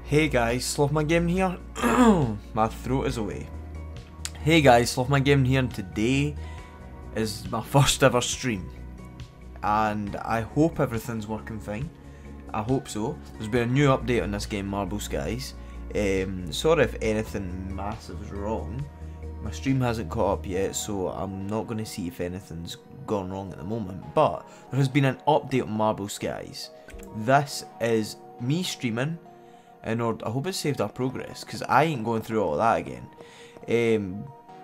Hey guys, Slothman Gaming here. My throat is away. Hey guys, Slothman Gaming here, and today is my first ever stream. And I hope everything's working fine. I hope so. There's been a new update on this game, Marble Skies. Sorry if anything massive is wrong. My stream hasn't caught up yet, so I'm not going to see if anything's gone wrong at the moment. But there has been an update on Marble Skies. This is me streaming. In order, I hope it saved our progress, because I ain't going through all of that again.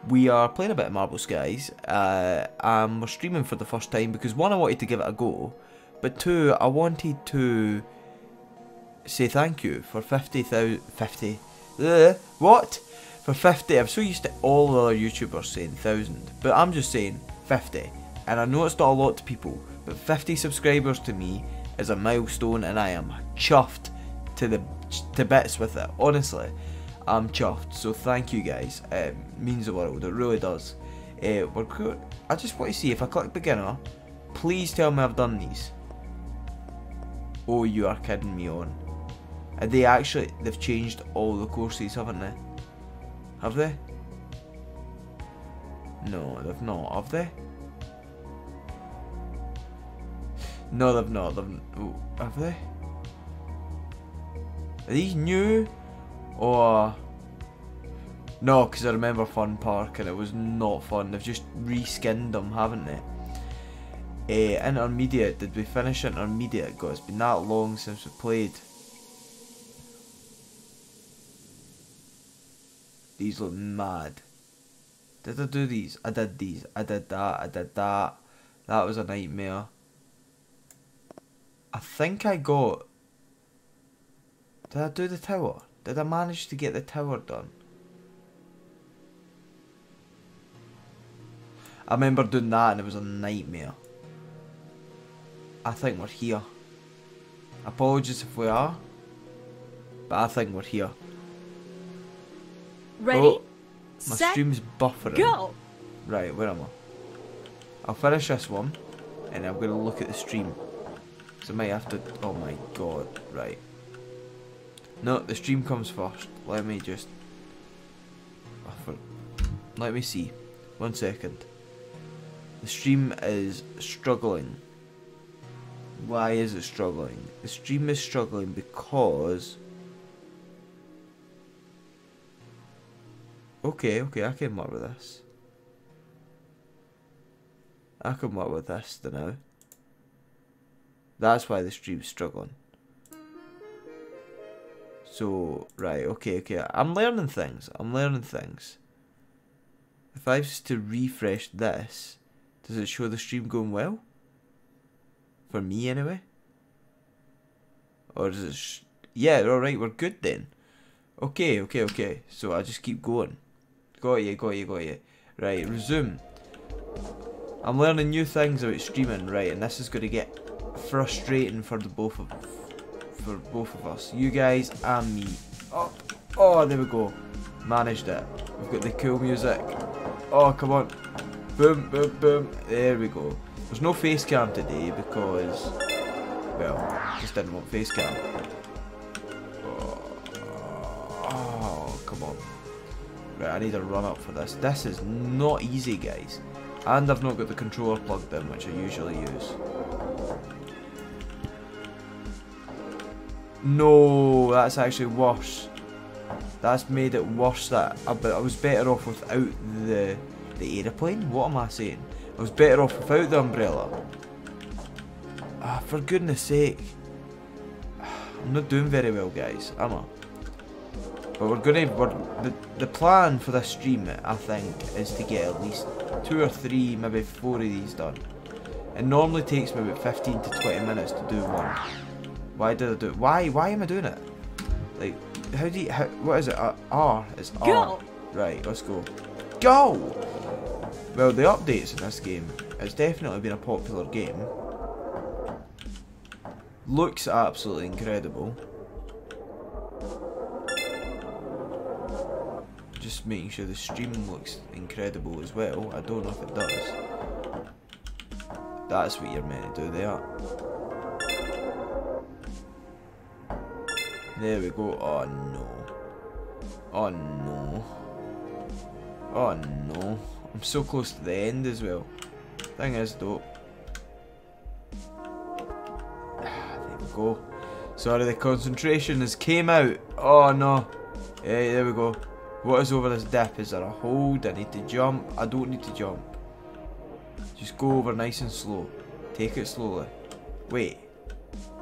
We are playing a bit of Marble Skies, and we're streaming for the first time because one, I wanted to give it a go, but two, I wanted to say thank you for 50,000, what? For 50, I'm so used to all the other YouTubers saying 1,000, but I'm just saying 50, and I know it's not a lot to people, but 50 subscribers to me is a milestone, and I am chuffed to bits with it. Honestly, I'm chuffed, so thank you guys. It means the world, it really does. We're good. I just want to see if I click beginner, please tell me I've done these. Oh, you are kidding me on. Are they actually, they've changed all the courses, haven't they? Have they? No, they've not, have they? No, they've not. Oh, have they? Are these new? Or... No, because I remember Fun Park and it was not fun. They've just reskinned them, haven't they? Intermediate. Did we finish Intermediate? God, it's been that long since we played. These look mad. Did I do these? I did these. I did that. I did that. That was a nightmare. I think I got... Did I do the tower? Did I manage to get the tower done? I remember doing that and it was a nightmare. I think we're here. Apologies if we are, but I think we're here. Ready? Oh, my set, stream's buffering. go! Right, where am I? I'll finish this one and I'm going to look at the stream. So I might have to... Oh my god, right. No, the stream comes first. Let me just... Let me see. 1 second. The stream is struggling. Why is it struggling? The stream is struggling because... Okay, I can work with this. I can work with this now. That's why the stream's struggling. So, right, okay. I'm learning things. If I was to refresh this, does it show the stream going well? For me, anyway? Or does it... Yeah, alright, we're good then. Okay. So I just keep going. Got you. Right, resume. I'm learning new things about streaming, right, and this is going to get frustrating for the both of us, you guys and me. Oh, there we go. Managed it. We've got the cool music. Oh, come on. Boom. There we go. There's no face cam today because, well, just didn't want face cam. Oh, come on. Right, I need a run up for this. This is not easy, guys. And I've not got the controller plugged in, which I usually use. No, that's actually worse. That's made it worse. That I was better off without the aeroplane. What am I saying? I was better off without the umbrella. Ah, for goodness sake. I'm not doing very well, guys, am I? But the plan for this stream, I think, is to get at least 2 or 3, maybe 4 of these done. It normally takes me about 15 to 20 minutes to do one. Why did I do it? Why am I doing it? Like, what is it? R. It's R. Go! Right, let's go. Go! Well, the updates in this game, it's definitely been a popular game. Looks absolutely incredible. Just making sure the stream looks incredible as well. I don't know if it does. That's what you're meant to do there. There we go. Oh no. Oh no. Oh no. I'm so close to the end as well. Thing is though. There we go. Sorry, the concentration has came out. Oh no. Hey, there we go. What is over this dip? Is there a hold? I need to jump. I don't need to jump. Just go over nice and slow. Take it slowly. Wait.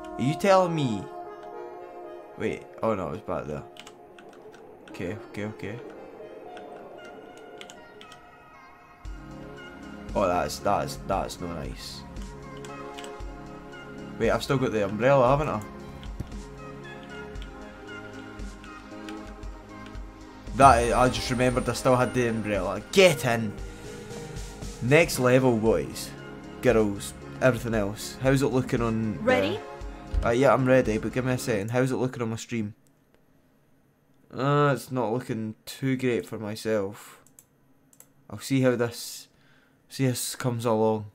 Are you telling me? Wait. Oh no, it's back there. Okay, okay, okay. Oh, that's no nice. Wait, I've still got the umbrella, haven't I? I just remembered I still had the umbrella. Get in! Next level, boys. Girls. Everything else. How's it looking on... Ready? Yeah, I'm ready, but give me a second. How's it looking on my stream? It's not looking too great for myself. I'll see how this comes along.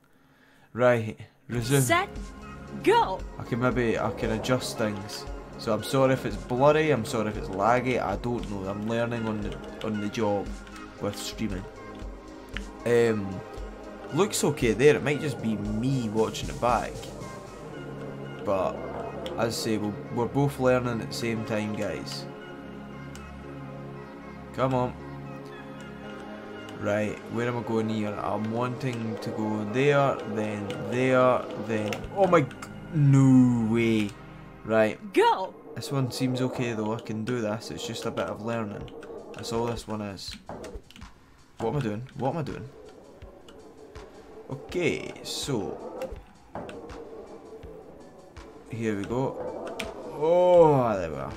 Right, resume. Set, go. I can adjust things. So I'm sorry if it's blurry, I'm sorry if it's laggy, I don't know. I'm learning on the job with streaming. Looks okay there, it might just be me watching it back. But as I say, we're both learning at the same time, guys. Come on. Right, where am I going here? I'm wanting to go there, then there, then... Oh my... No way. Right. Go! This one seems okay though, I can do this, it's just a bit of learning. That's all this one is. What am I doing? What am I doing? Okay, so... Here we go. Oh, there we are.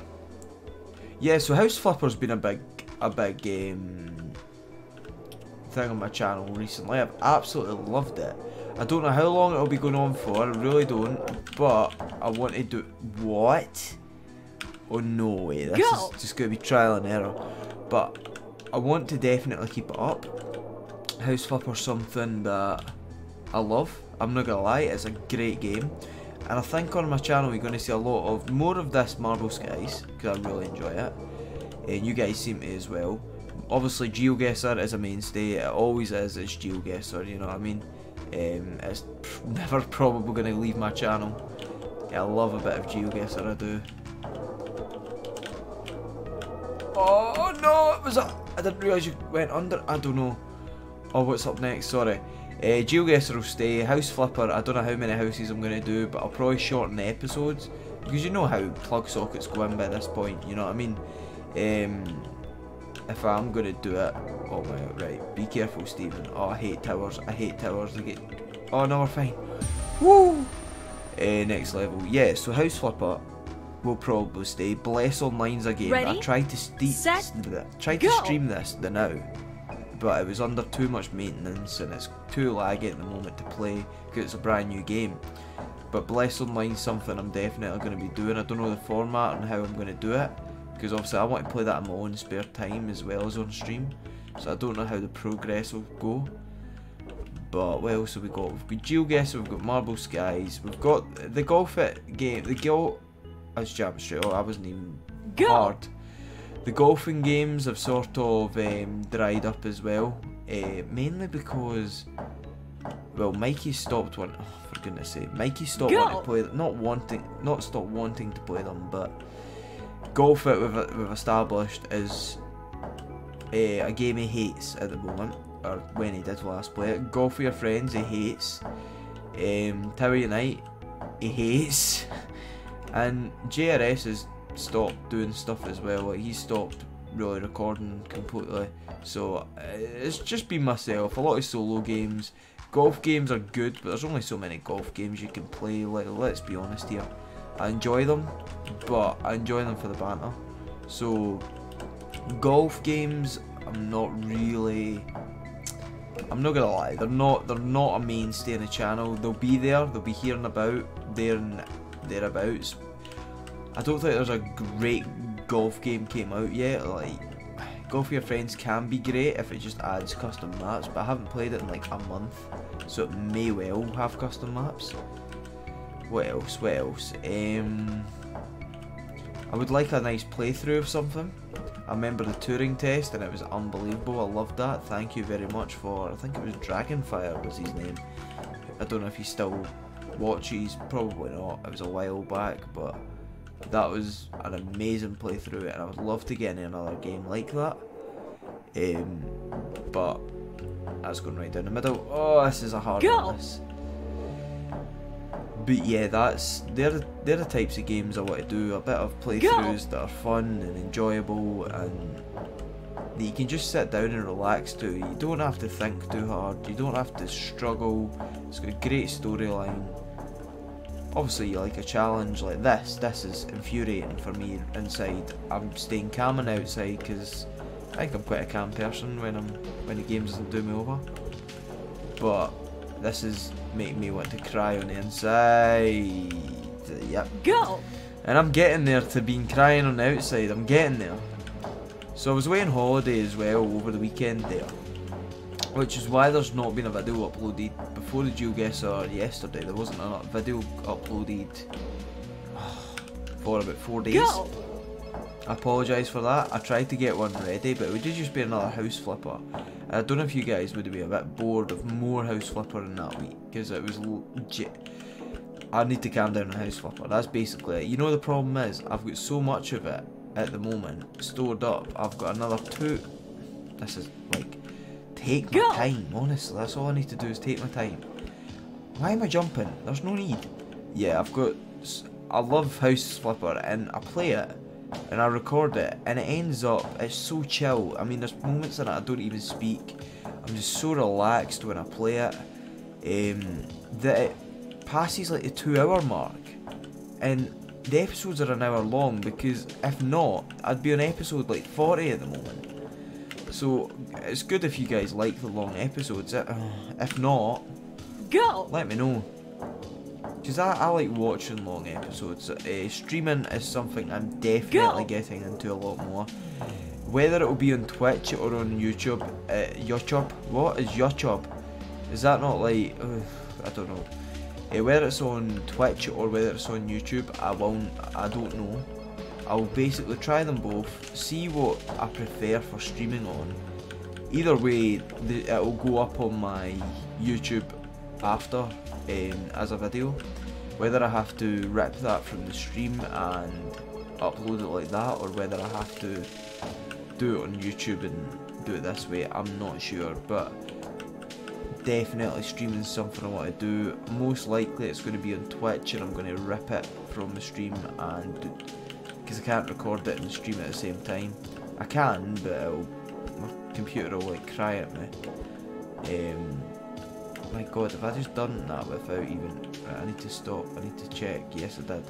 Yeah, so House Flipper's been a big thing on my channel recently. I've absolutely loved it. I don't know how long it'll be going on for, I really don't, but I want to do... What? Oh no way, this is just going to be trial and error. But I want to definitely keep it up. House Flipper's something that I love, I'm not going to lie, it's a great game. And I think on my channel you're going to see a lot of more of this Marble Skies, because I really enjoy it. And you guys seem to as well. Obviously GeoGuessr is a mainstay, it always is, it's GeoGuessr, you know what I mean? It's never probably going to leave my channel. I love a bit of GeoGuessr, I do. Oh no, it was I didn't realise you went under, I don't know. Oh, what's up next, sorry. GeoGuessr will stay, House Flipper, I don't know how many houses I'm going to do, but I'll probably shorten the episodes. Because you know how plug sockets go in by this point, you know what I mean? If I'm going to do it... Oh my, right, be careful Stephen. Oh, I hate towers, I get... Oh no, we're fine. Woo! Next level. Yeah, so House Flipper will probably stay. Bless Online's a game. Ready? I tried to stream this the now, but it was under too much maintenance and it's too laggy at the moment to play because it's a brand new game. But Bless Online's something I'm definitely going to be doing. I don't know the format and how I'm going to do it, because obviously I want to play that in my own spare time as well as on stream, so I don't know how the progress will go. But what else have we got? We've got GeoGuessr, we've got Marble Skies, we've got the Golf It game, I was jumping straight, I wasn't even hard. The golfing games have sort of dried up as well, mainly because, well, Mikey stopped wanting, oh, for goodness sake, Mikey stopped wanting to play them, not stopped wanting to play them, but Golf It we've established is a game he hates at the moment, or when he did last play it. Golf with Your Friends he hates, Tower Unite he hates, and JRS has stopped doing stuff as well, like he stopped really recording completely, so it's just been myself. A lot of solo games. Golf games are good, but there's only so many golf games you can play, like, let's be honest here. I enjoy them, but I enjoy them for the banter. So golf games, I'm not gonna lie, they're not a mainstay in the channel. They'll be there, they'll be here and about, there and thereabouts. I don't think there's a great golf game came out yet. Like, Golf with Your Friends can be great if it just adds custom maps, but I haven't played it in like a month, so it may well have custom maps. What else? I would like a nice playthrough of something. I remember the Turing test and it was unbelievable. I loved that. Thank you very much for, I think it was Dragonfire was his name. I don't know if he still watches, probably not. It was a while back, but that was an amazing playthrough and I would love to get in another game like that. But that's going right down the middle. Oh, this is a hard one. This. But yeah, they're the types of games I want to do. A bit of playthroughs that are fun and enjoyable and that you can just sit down and relax to. You don't have to think too hard. You don't have to struggle. It's got a great storyline. Obviously, you like a challenge like this. This is infuriating for me inside. I'm staying calm and outside because I think I'm quite a calm person when the game doesn't do me over. But this is making me want to cry on the inside. Yep. Go! And I'm getting there to being crying on the outside. I'm getting there. So I was away on holiday as well over the weekend there, which is why there's not been a video uploaded. Before the GeoGuessr yesterday, there wasn't a video uploaded for about 4 days. Go! I apologise for that. I tried to get one ready, but it would just be another house flipper. I don't know if you guys would be a bit bored of more house flipper in that week, because it was legit. I need to calm down on house flipper. That's basically it. You know the problem is, I've got so much of it at the moment stored up. I've got another 2. This is like, take my time, honestly. That's all I need to do is take my time. Why am I jumping? There's no need. Yeah, I love house flipper and I play it. And I record it, and it ends up, it's so chill. I mean, there's moments in it I don't even speak. I'm just so relaxed when I play it, that it passes like the 2-hour mark. And the episodes are an hour long, because if not, I'd be on episode like 40 at the moment. So, it's good if you guys like the long episodes. If not, let me know. Because I like watching long episodes. Streaming is something I'm definitely getting into a lot more. Whether it will be on Twitch or on YouTube. YouTube? What is YouTube? Is that not like... I don't know. Whether it's on Twitch or whether it's on YouTube, I don't know. I'll basically try them both, see what I prefer for streaming on. Either way, it will go up on my YouTube after as a video. Whether I have to rip that from the stream and upload it like that, or whether I have to do it on YouTube and do it this way, I'm not sure. But definitely streaming is something I want to do. Most likely it's going to be on Twitch, and I'm going to rip it from the stream, and because I can't record it and stream it at the same time. I can, but my computer will like cry at me. My god, have I just done that without even... Right, I need to stop, I need to check. Yes, I did.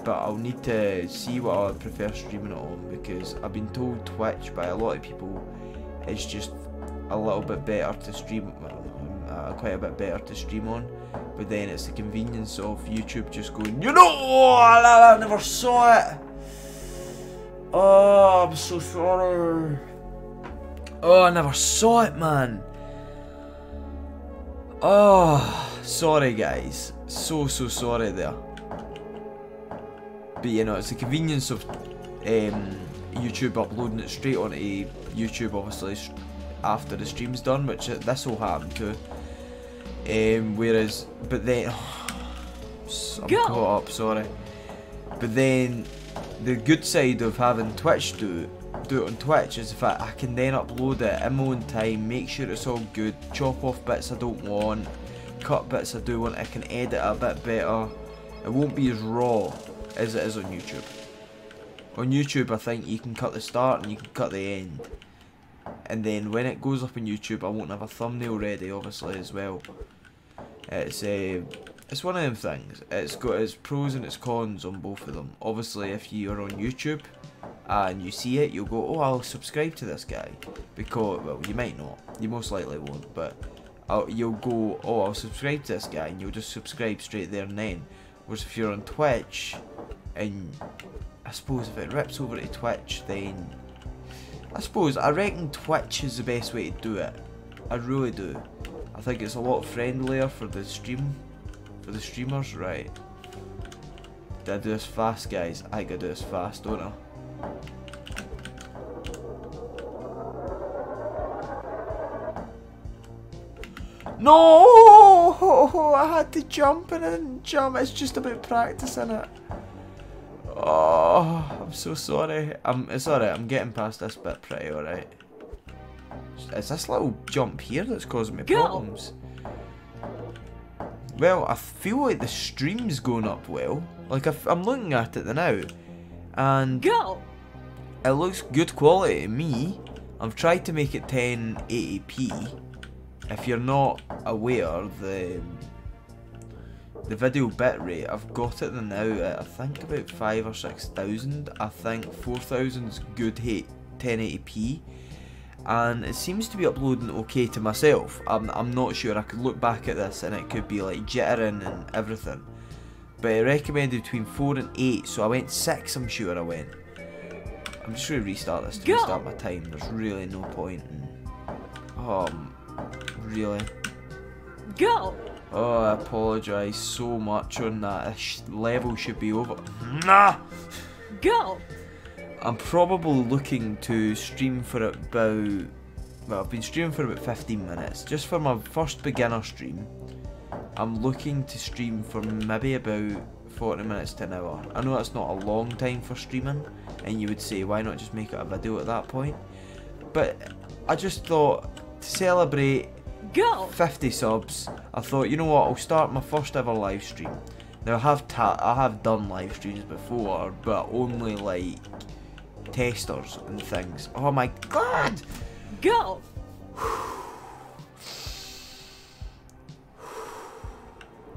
But I'll need to see what I prefer streaming it on, because I've been told Twitch by a lot of people is just a little bit better to stream, quite a bit better to stream on. But then it's the convenience of YouTube just going, you know, I never saw it. Oh, I'm so sorry. Oh, I never saw it, man. Oh, sorry guys, so sorry there. But you know, it's the convenience of YouTube uploading it straight onto YouTube, obviously after the stream's done, which this will happen too. Whereas, but then I'm caught up, sorry. But then the good side of having Twitch do it on Twitch is the fact I can then upload it in my own time, make sure it's all good, chop off bits I don't want, cut bits I do want. I can edit it a bit better. It won't be as raw as it is on YouTube. On YouTube I think you can cut the start and you can cut the end, and then when it goes up on YouTube I won't have a thumbnail ready, obviously, as well. It's one of them things. It's got its pros and its cons on both of them. Obviously if you're on YouTube and you see it, you'll go, oh, I'll subscribe to this guy, because, well, you might not, you most likely won't, but you'll go, oh, I'll subscribe to this guy, and you'll just subscribe straight there and then. Whereas if you're on Twitch, and I suppose if it rips over to Twitch, then I reckon Twitch is the best way to do it. I really do. I think it's a lot friendlier for the streamers, right? Gotta do this fast, guys. I gotta do this fast, don't I? No! I had to jump and I didn't jump. It's just about practicing it. Oh, I'm so sorry. It's alright. I'm getting past this bit pretty alright. It's this little jump here that's causing me problems. Well, I feel like the stream's going up well. Like, I'm looking at it now, and it looks good quality to me. I've tried to make it 1080p. If you're not aware, the video bitrate, I've got it now at I think about 5,000 or 6,000. I think 4,000's good 1080p. And it seems to be uploading okay to myself. I'm not sure. I could look back at this and it could be like jittering and everything. But it recommended between 4 and 8, so I went 6. I'm sure I went. I'm just going to restart this to restart my time. There's really no point in... really? Go! Oh, I apologise so much on that. This level should be over. Nah! Go! I'm probably looking to stream for about... Well, I've been streaming for about 15 minutes. Just for my first beginner stream, I'm looking to stream for maybe about 40 minutes to an hour. I know that's not a long time for streaming, and you would say, why not just make it a video at that point? But I just thought, to celebrate 50 subs, I thought, you know what, I'll start my first ever live stream. Now, I have done live streams before, but only like testers and things. Oh my god! Go!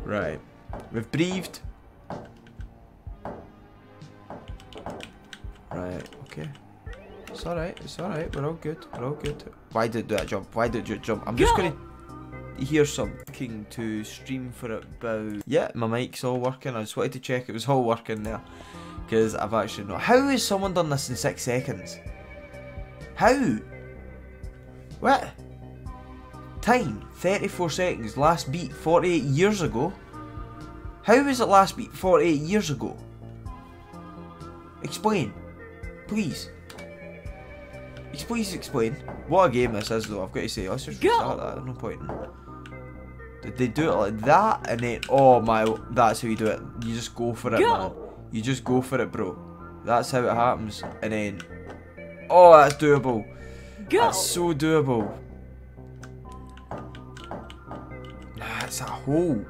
Right, we've breathed. Right, okay. It's alright, we're all good, Why did that jump? Why did you jump? I'm just gonna hear something to stream for about... Yeah, my mic's all working. I just wanted to check it was all working there. Because I've actually not... How has someone done this in 6 seconds? How? What? Time, 34 seconds. Last beat, 48 years ago. How was it last beat 48 years ago? Explain. Please. Please explain. What a game this is though, I've got to say. Let's just restart that, there's no point in... Did they do it like that? And then... Oh my... That's how you do it. You just go for it, man. You just go for it, bro. That's how it happens. And then... Oh, that's doable. That's so doable. That's a hole.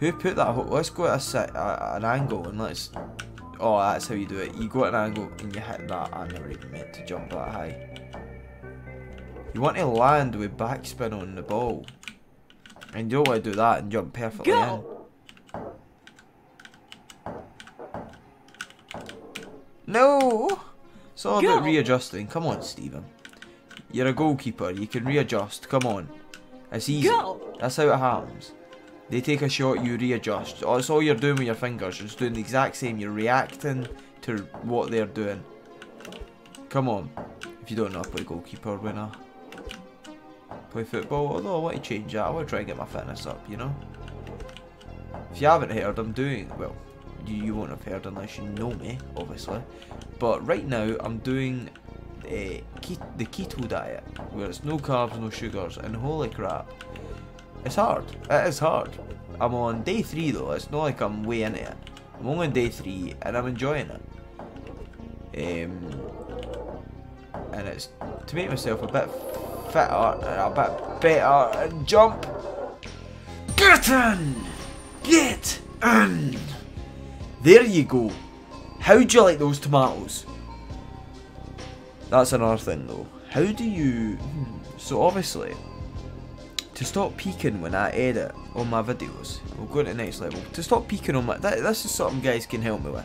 Who put that hole? Let's go at an angle and let's... Oh, that's how you do it. You go at an angle and you hit that. I never even meant to jump that high. You want to land with backspin on the ball. And you don't want to do that and jump perfectly in. No! It's all about readjusting. Come on, Stephen. You're a goalkeeper. You can readjust. Come on. It's easy. That's how it happens. They take a shot, you readjust. That's all you're doing with your fingers. You're just doing the exact same. You're reacting to what they're doing. Come on. If you don't know how to play goalkeeper, when I play football, although I want to change that. I want to try and get my fitness up, you know? If you haven't heard, I'm doing... Well, you won't have heard unless you know me, obviously. But right now, I'm doing the keto diet, where it's no carbs, no sugars, and holy crap. It's hard. It is hard. I'm on day 3 though. It's not like I'm way into it. I'm only on day 3 and I'm enjoying it. And it's to make myself a bit fitter and a bit better and jump. Get in! Get in! There you go. How do you like those tomatoes? That's another thing though. How do you... So obviously... To stop peeking when I edit on my videos, we'll go to the next level. To stop peeking on my... This is something guys can help me with.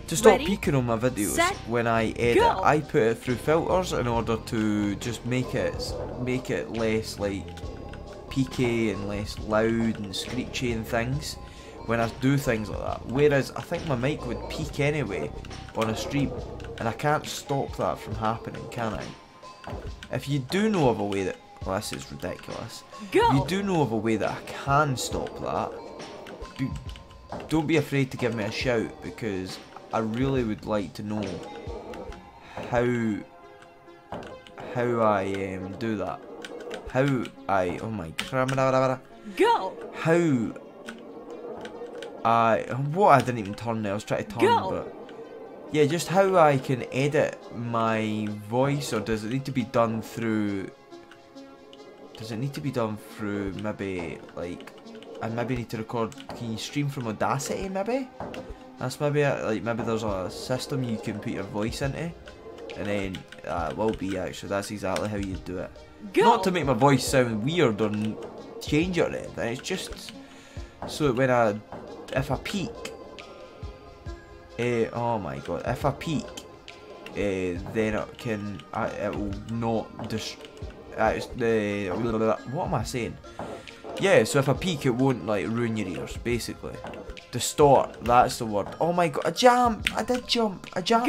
To stop peeking on my videos when I edit, I put it through filters in order to just make it less like peaky and less loud and screechy and things when I do things like that. Whereas I think my mic would peak anyway on a stream, and I can't stop that from happening, can I? If you do know of a way that... Well, this is ridiculous. You do know of a way that I can stop that. don't be afraid to give me a shout, because I really would like to know how I do that. How I, oh my, Go! how I didn't even turn there, I was trying to turn, Go. but yeah, just how I can edit my voice, or does it need to be done through, maybe, like, I maybe need to record, can you stream from Audacity maybe? That's maybe maybe there's a system you can put your voice into, and then it will be actually, that's exactly how you do it. Go. Not to make my voice sound weird or change it or anything, it's just so that when if I peak, oh my god, if I peak, then it can, it will not what am I saying? Yeah, so if I peak, it won't like ruin your ears, basically. Distort, that's the word. Oh my god, a jump! I did jump! A jump!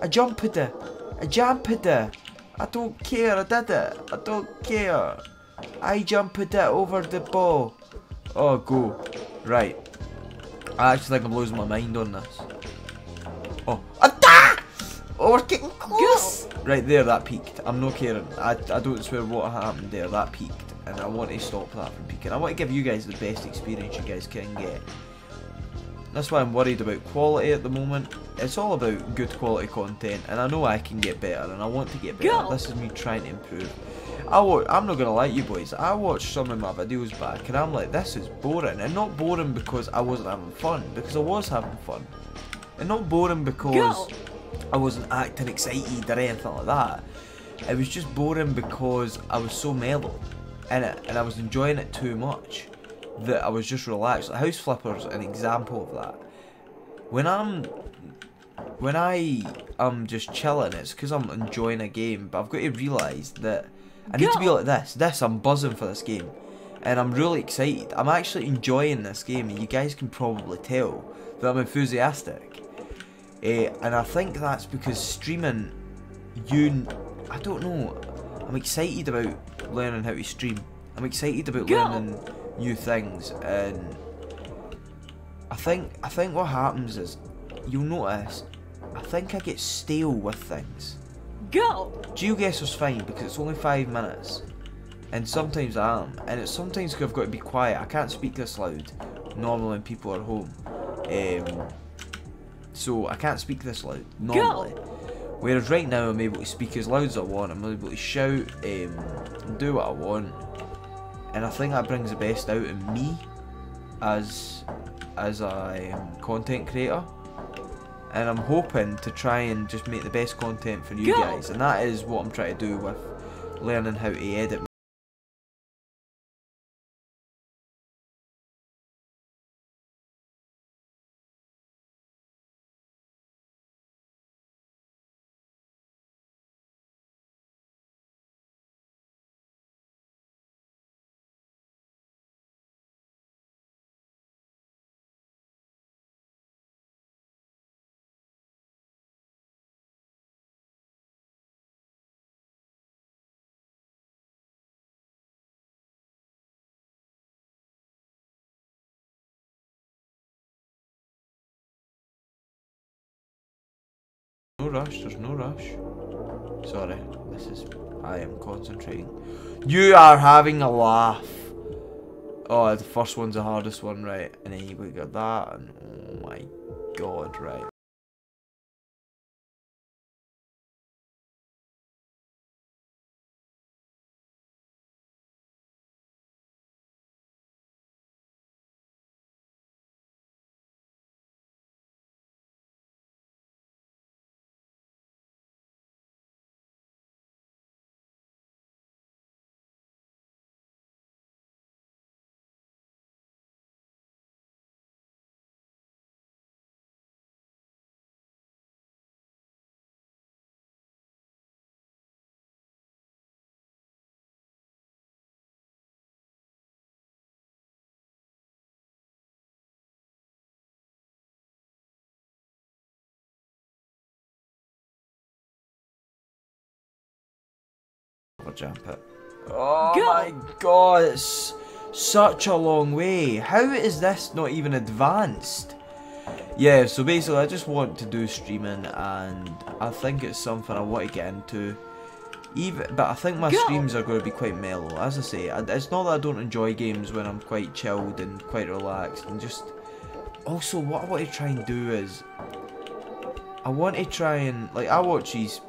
I jumped it! I jumped it! I don't care, I did it! I don't care! I jumped it over the ball! Oh, go. Right. I actually think I'm losing my mind on this. Oh, oh, we're getting close! Right there, that peaked. I'm not caring. I don't swear what happened there, that peaked. And I want to stop that from peaking. I want to give you guys the best experience you guys can get. That's why I'm worried about quality at the moment. It's all about good quality content, and I know I can get better, and I want to get better. Go. This is me trying to improve. I'm not gonna lie to you boys, I watched some of my videos back, and I'm like, this is boring. And not boring because I wasn't having fun, because I was having fun. And not boring because I wasn't acting excited or anything like that. It was just boring because I was so mellow in it, and I was enjoying it too much that I was just relaxed. Like House Flipper's an example of that. When I am just chilling, it's because I'm enjoying a game, but I've got to realise that I need to be like this. I'm buzzing for this game, and I'm really excited. I'm actually enjoying this game, and you guys can probably tell that I'm enthusiastic. And I think that's because streaming, I don't know, I'm excited about learning how to stream. I'm excited about learning new things, and I think what happens is, you'll notice, I think I get stale with things. Go! GeoGuessr's fine because it's only 5 minutes, and sometimes I am, and it's sometimes because I've got to be quiet. I can't speak this loud normally when people are home, so I can't speak this loud normally. Whereas right now I'm able to speak as loud as I want. I'm able to shout, do what I want, and I think that brings the best out in me as a content creator. And I'm hoping to try and just make the best content for you guys, and that is what I'm trying to do with learning how to edit. No rush, there's no rush. Sorry, I am concentrating. You are having a laugh. Oh, the first one's the hardest one, right? And then you got that, and oh my god, right. I'll jump it. Oh my god, such a long way. How is this not even advanced? Yeah, so basically I just want to do streaming, and I think it's something I want to get into. But I think my streams are going to be quite mellow. As I say, it's not that I don't enjoy games when I'm quite chilled and quite relaxed, and just... Also, what I want to try and do is... I want to try and... Like, I watch YouTubers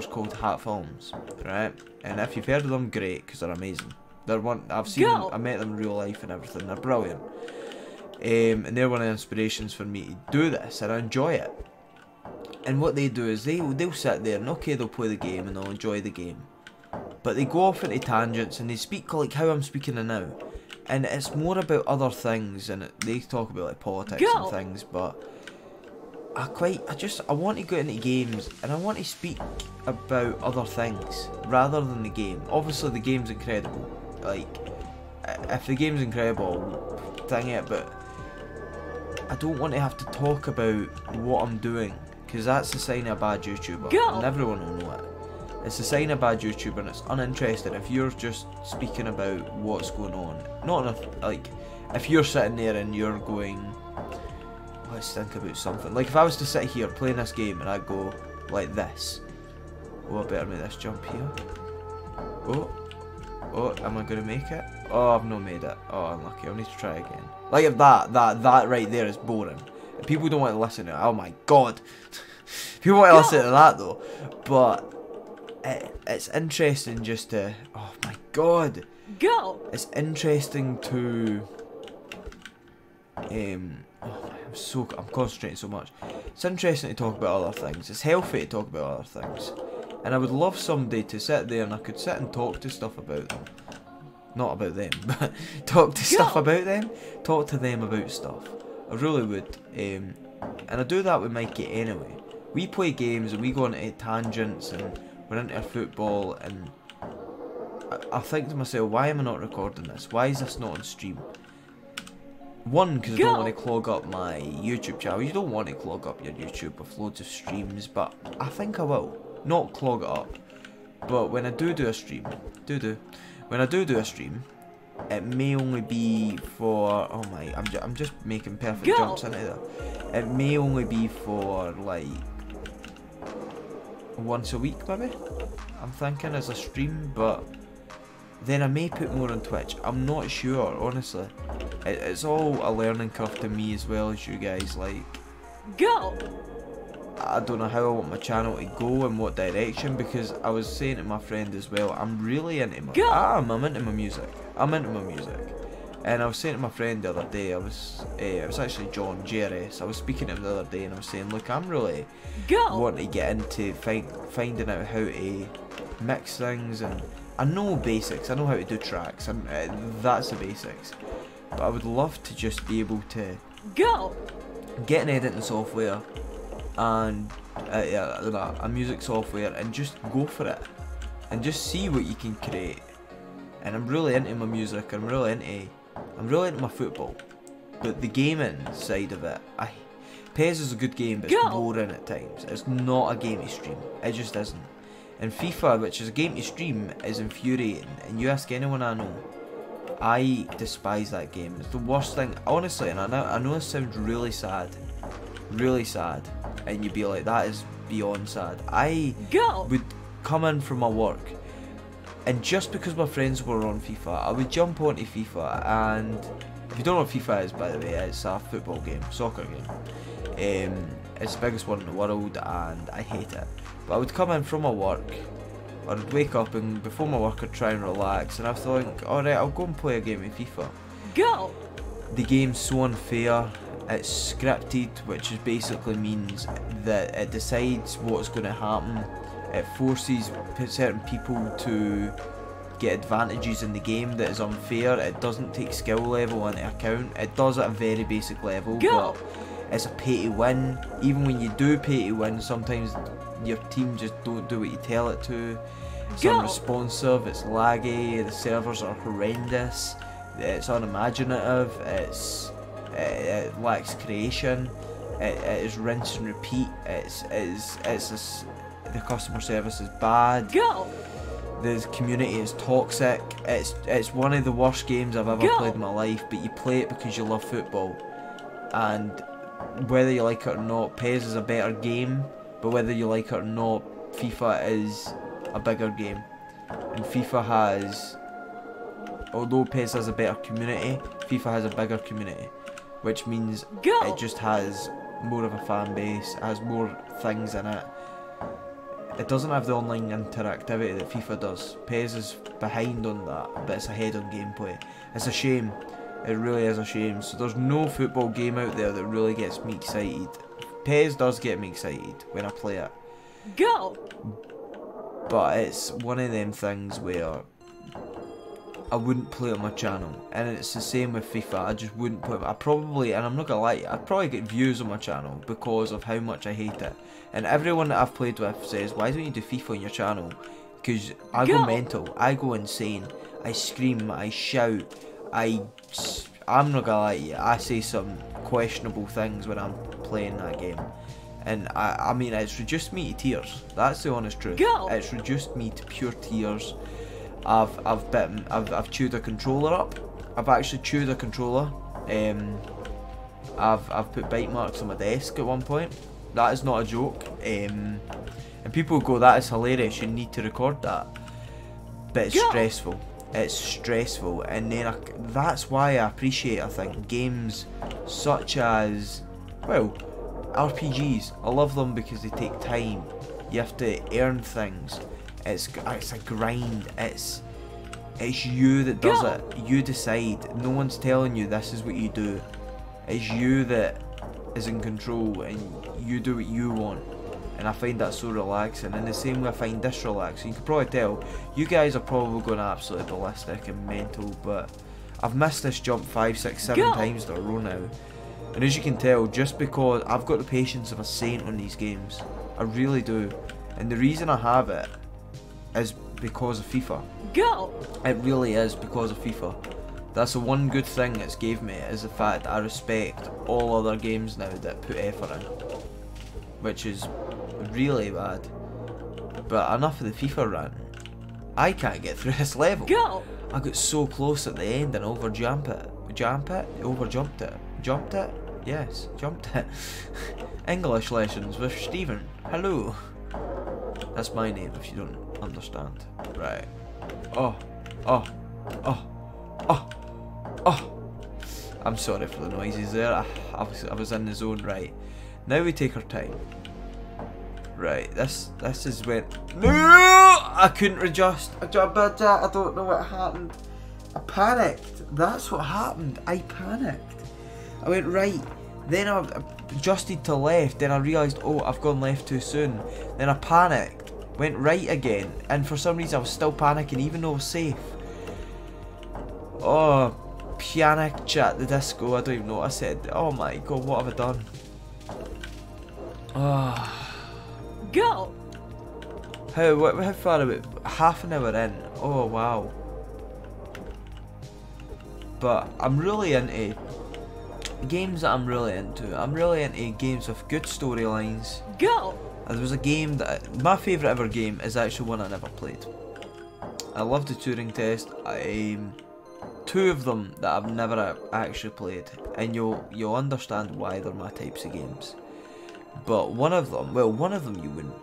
called Hat Films, right? And if you've heard of them, great, because they're amazing. I've seen them, I met them in real life and everything, they're brilliant. And they're one of the inspirations for me to do this, and I enjoy it. And what they do is they'll sit there and okay, they'll play the game and they'll enjoy the game, but they go off into tangents and they speak like how I'm speaking now, and it's more about other things, and they talk about like politics and things, but I want to go into games and I want to speak about other things rather than the game. Obviously the game's incredible, like if the game's incredible, dang it, but I don't want to have to talk about what I'm doing, because that's a sign of a bad YouTuber, and everyone will know it. It's a sign of a bad YouTuber, and it's uninteresting if you're just speaking about what's going on. Not enough, like, if you're sitting there and you're going, let's think about something. Like, if I was to sit here playing this game and I'd go like this. Oh, I better make this jump here. Oh, am I going to make it? Oh, I've not made it. Oh, unlucky. I'll need to try again. Like, if that right there is boring. People don't want to listen to it. Oh my god. People want to listen to that though. But it's interesting just to... Oh my god. It's interesting to... I'm concentrating so much. It's interesting to talk about other things. It's healthy to talk about other things. And I would love someday to sit there and I could sit and talk to stuff about them. Not about them, but talk to stuff about them. Talk to them about stuff. I really would, and I do that with Mikey anyway. We play games and we go into tangents and we're into football, and I think to myself, why am I not recording this? Why is this not on stream? One, because I don't want to clog up my YouTube channel. You don't want to clog up your YouTube with loads of streams, but I think I will. Not clog it up, but when I do a stream, when I do a stream, it may only be for, oh my, I'm just making perfect jumps into there. It may only be for like once a week maybe, I'm thinking, as a stream, but then I may put more on Twitch. I'm not sure, honestly. It's all a learning curve to me as well as you guys, like, I don't know how I want my channel to go and what direction, because I was saying to my friend as well, I'm really into I'm into my music. And I was saying to my friend the other day, it was actually John JRS, I was speaking to him the other day and I was saying, look, I'm really wanting to get into finding out how to mix things, and I know basics, I know how to do tracks, and that's the basics, but I would love to just be able to get an editing software and a music software and just go for it and just see what you can create. And I'm really into my music, I'm really into my football, but the gaming side of it, PES is a good game, but it's boring at times. It's not a game to stream, it just isn't. And FIFA, which is a game to stream, is infuriating, and you ask anyone I know, I despise that game. It's the worst thing, honestly, and I know this sounds really sad, and you'd be like, that is beyond sad. I would come in from my work, and just because my friends were on FIFA, I would jump onto FIFA, and if you don't know what FIFA is, by the way, it's a football game, soccer game. It's the biggest one in the world, and I hate it. But I would come in from my work, or I'd wake up, and before my work I'd try and relax, and I think, alright, I'll go and play a game of FIFA. The game's so unfair. It's scripted, which is basically means that it decides what's going to happen. It forces certain people to get advantages in the game that is unfair. It doesn't take skill level into account. It does at a very basic level, but it's a pay to win. Even when you do pay to win, sometimes your team just don't do what you tell it to. It's unresponsive, it's laggy, the servers are horrendous, it's unimaginative, it lacks creation, it is rinse and repeat, the customer service is bad. The community is toxic. It's one of the worst games I've ever played in my life, but you play it because you love football. And whether you like it or not, PES is a better game, but whether you like it or not, FIFA is a bigger game. And FIFA has, although PES has a better community, FIFA has a bigger community, which means it just has more of a fan base, it has more things in it. It doesn't have the online interactivity that FIFA does. PES is behind on that, but it's ahead on gameplay. It's a shame. It really is a shame. So there's no football game out there that really gets me excited. PES does get me excited when I play it. Go! But it's one of them things where I wouldn't play it on my channel. And it's the same with FIFA. I just wouldn't put it. I probably, and I'm not gonna lie, I'd probably get views on my channel because of how much I hate it. And everyone that I've played with says, why don't you do FIFA on your channel? Because I go mental, I go insane, I scream, I shout, I'm not gonna lie to you, I say some questionable things when I'm playing that game. And I mean, it's reduced me to tears. That's the honest truth. It's reduced me to pure tears. I've chewed a controller up. I've actually chewed a controller. I've put bite marks on my desk at one point. That is not a joke. And people go, that is hilarious, you need to record that. But it's stressful. It's stressful, and then that's why I appreciate, I think, games such as, well, RPGs. I love them because they take time. You have to earn things. It's a grind. It's you that does it. You decide. No one's telling you this is what you do. It's you that is in control, and you do what you want. And I find that so relaxing, and the same way I find this relaxing. You can probably tell, you guys are probably going absolutely ballistic and mental, but I've missed this jump 5, 6, 7 times in a row now. And as you can tell, just because I've got the patience of a saint on these games, I really do. And the reason I have it is because of FIFA. It really is because of FIFA. That's the one good thing it's gave me, is the fact that I respect all other games now that put effort in, which is really bad. But enough of the FIFA rant. I can't get through this level. I got so close at the end and overjumped it. Overjumped it. Jumped it? Yes, jumped it. English lessons with Stephen. Hello. That's my name if you don't understand. Right. Oh. I'm sorry for the noises there. I was in the zone. Right. Now we take our time. Right, this is when... No! I couldn't adjust. I don't know what happened. I panicked. That's what happened. I panicked. I went right. Then I adjusted to left. Then I realised, oh, I've gone left too soon. Then I panicked. Went right again. And for some reason I was still panicking even though I was safe. Oh, Panic Chat the Disco. I don't even know what I said. Oh my god, what have I done? Oh. Go! How far are we? Half an hour in. Oh wow. But I'm really into games that I'm really into. I'm really into games with good storylines. Go! There was a game that... My favourite ever game is actually one I never played. I love the Turing Test. Two of them that I've never actually played. And you'll understand why they're my types of games. But one of them you wouldn't.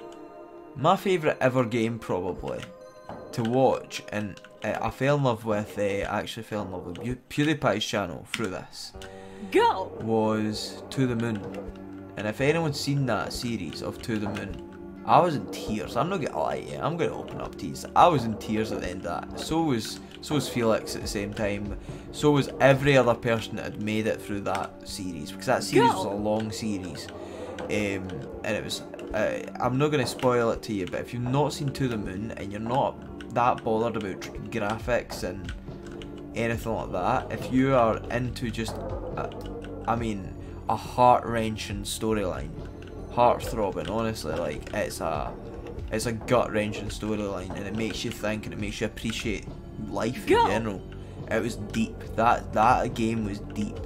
My favourite ever game probably to watch, and I fell in love with, actually fell in love with PewDiePie's channel through this, was To the Moon. And if anyone's seen that series of To the Moon, I was in tears. I'm not gonna lie to you, I'm gonna open up tears. I was in tears at the end of that. So was Felix at the same time. So was every other person that had made it through that series, because that series was a long series. And it was, I'm not going to spoil it to you, but if you've not seen To the Moon and you're not that bothered about graphics and anything like that, if you are into just, a heart-wrenching storyline, heart-throbbing, honestly, like, it's a gut-wrenching storyline, and it makes you think and it makes you appreciate life in general. It was deep. That game was deep.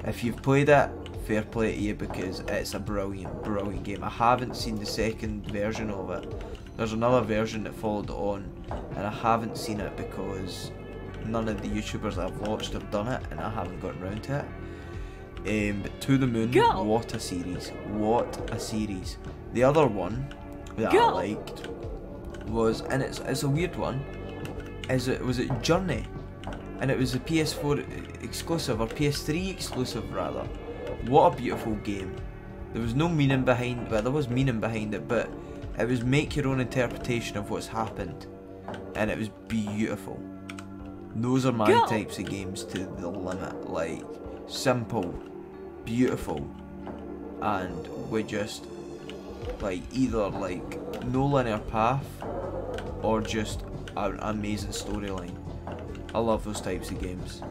If you've played it, fair play to you, because it's a brilliant game. I haven't seen the second version of it, There's another version that followed on, and I haven't seen it because none of the YouTubers I've watched have done it, and I haven't gotten round to it. But To the Moon, Go. what a series! What a series! The other one that I liked was, and it's a weird one, was it Journey, and it was a PS4 exclusive, or PS3 exclusive rather. What a beautiful game! There was no meaning behind, well, there was meaning behind it, but it was make your own interpretation of what's happened, and it was beautiful. Those are my types of games to the limit, like simple, beautiful, and with just like either like no linear path or just an amazing storyline. I love those types of games.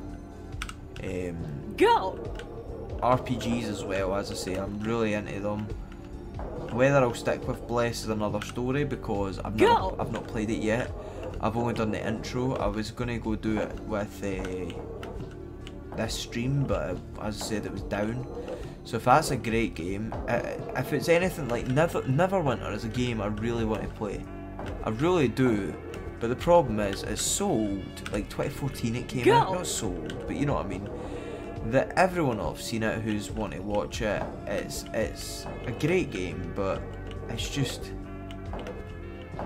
RPGs as well, as I say, I'm really into them. Whether I'll stick with Bless is another story, because I've not played it yet. I've only done the intro. I was going to go do it with this stream, but as I said, it was down. So if that's a great game, if it's anything like Neverwinter is a game I really want to play. I really do. But the problem is, it's sold, like 2014 it came out, not sold, but you know what I mean. That everyone I've seen it who's want to watch it, it's a great game, but it's just,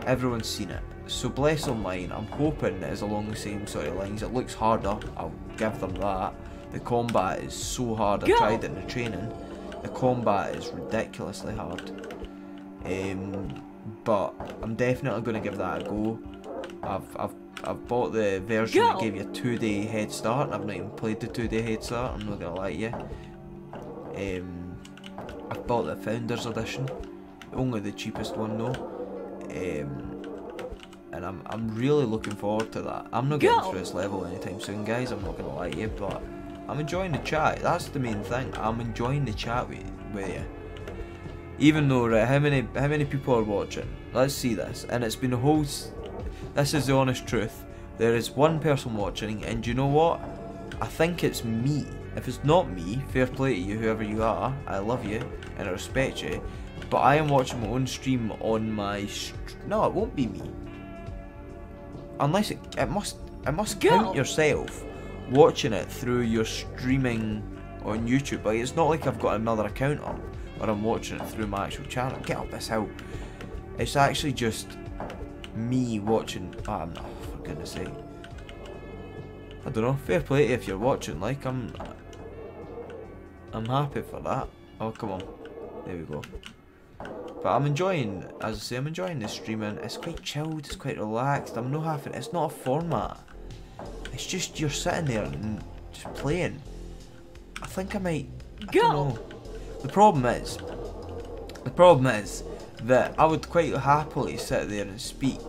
everyone's seen it. So Bless Online, I'm hoping it is along the same sort of lines. It looks harder, I'll give them that. The combat is so hard, I tried it in the training. The combat is ridiculously hard. But I'm definitely going to give that a go. I've bought the version that gave you a 2-day head start, and I've not even played the 2-day head start, I'm not going to lie to you. I've bought the Founders Edition, only the cheapest one though. And I'm really looking forward to that. I'm not getting through this level anytime soon, guys, I'm not going to lie to you, but I'm enjoying the chat. That's the main thing. I'm enjoying the chat with you. Even though, right, how many people are watching? Let's see this. And it's been a whole... This is the honest truth. There is one person watching, and you know what? I think it's me. If it's not me, fair play to you, whoever you are. I love you, and I respect you. But I am watching my own stream on my... No, it won't be me. Unless it must count yourself watching it through your streaming on YouTube. Like, it's not like I've got another account up or I'm watching it through my actual channel. Get up this hill. It's actually just me watching. Oh, I'm not, for goodness sake. I don't know. Fair play to you if you're watching. Like, I'm happy for that. Oh, come on. There we go. But I'm enjoying, as I say, I'm enjoying the streaming. It's quite chilled, it's quite relaxed. I'm not having, it's not a format. It's just you're sitting there and just playing. I think I might, I don't know. The problem is that I would quite happily sit there and speak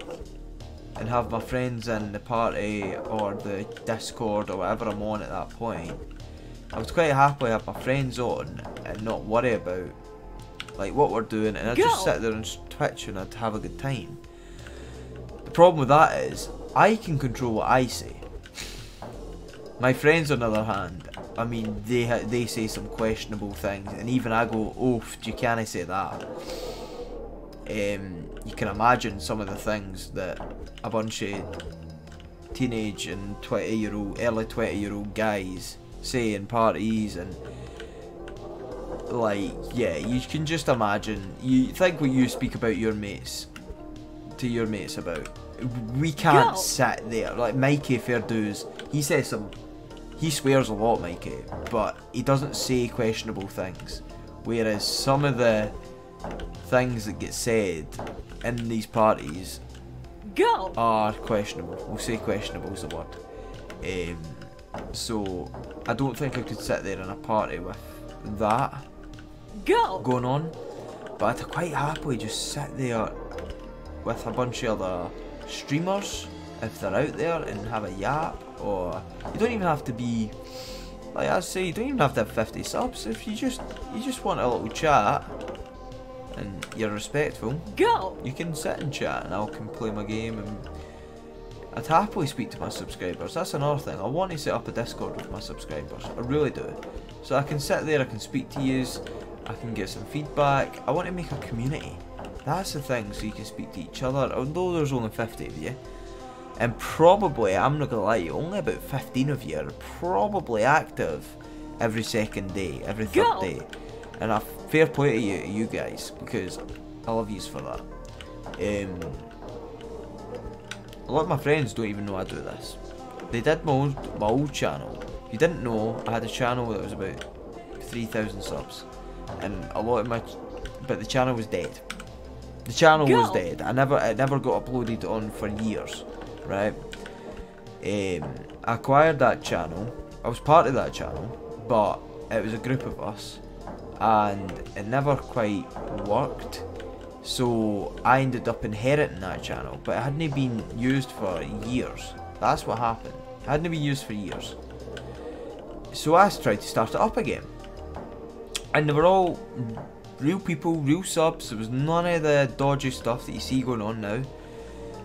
and have my friends in the party or the Discord or whatever I'm on at that point. I would quite happily have my friends on and not worry about like what we're doing, and I'd just sit there and Twitch and I'd have a good time. The problem with that is I can control what I say. My friends, on the other hand, I mean, they say some questionable things, and even I go, "Oh, you can't say that." You can imagine some of the things that a bunch of teenage and early 20-year-old guys say in parties, and like, yeah, you can just imagine. You think what you speak about your mates to your mates about. We can't sit there. Like Mikey Fairdues, he swears a lot, Mikey, but he doesn't say questionable things. Whereas some of the things that get said in these parties are questionable. We'll say questionable is the word. So I don't think I could sit there in a party with that going on, but I'd quite happily just sit there with a bunch of other streamers if they're out there and have a yap. Or you don't even have to be, like I say, you don't even have to have 50 subs. If you just want a little chat and you're respectful, you can sit and chat and I can play my game, and I'd happily speak to my subscribers. That's another thing. I want to set up a Discord with my subscribers. I really do. So I can sit there, I can speak to yous, I can get some feedback. I want to make a community. That's the thing, so you can speak to each other, although there's only 50 of you. And probably, I'm not gonna lie, you, only about 15 of you are probably active every second day, every third day. And a fair play to you guys, because I love yous for that. A lot of my friends don't even know I do this. They did my old channel. If you didn't know, I had a channel that was about 3,000 subs. And a lot of my... But the channel was dead. The channel was dead. It never got uploaded on for years. Right? I acquired that channel. I was part of that channel. But it was a group of us. And it never quite worked. So I ended up inheriting that channel, but it hadn't been used for years. That's what happened. It hadn't been used for years. So I tried to start it up again. And they were all real people, real subs. There was none of the dodgy stuff that you see going on now.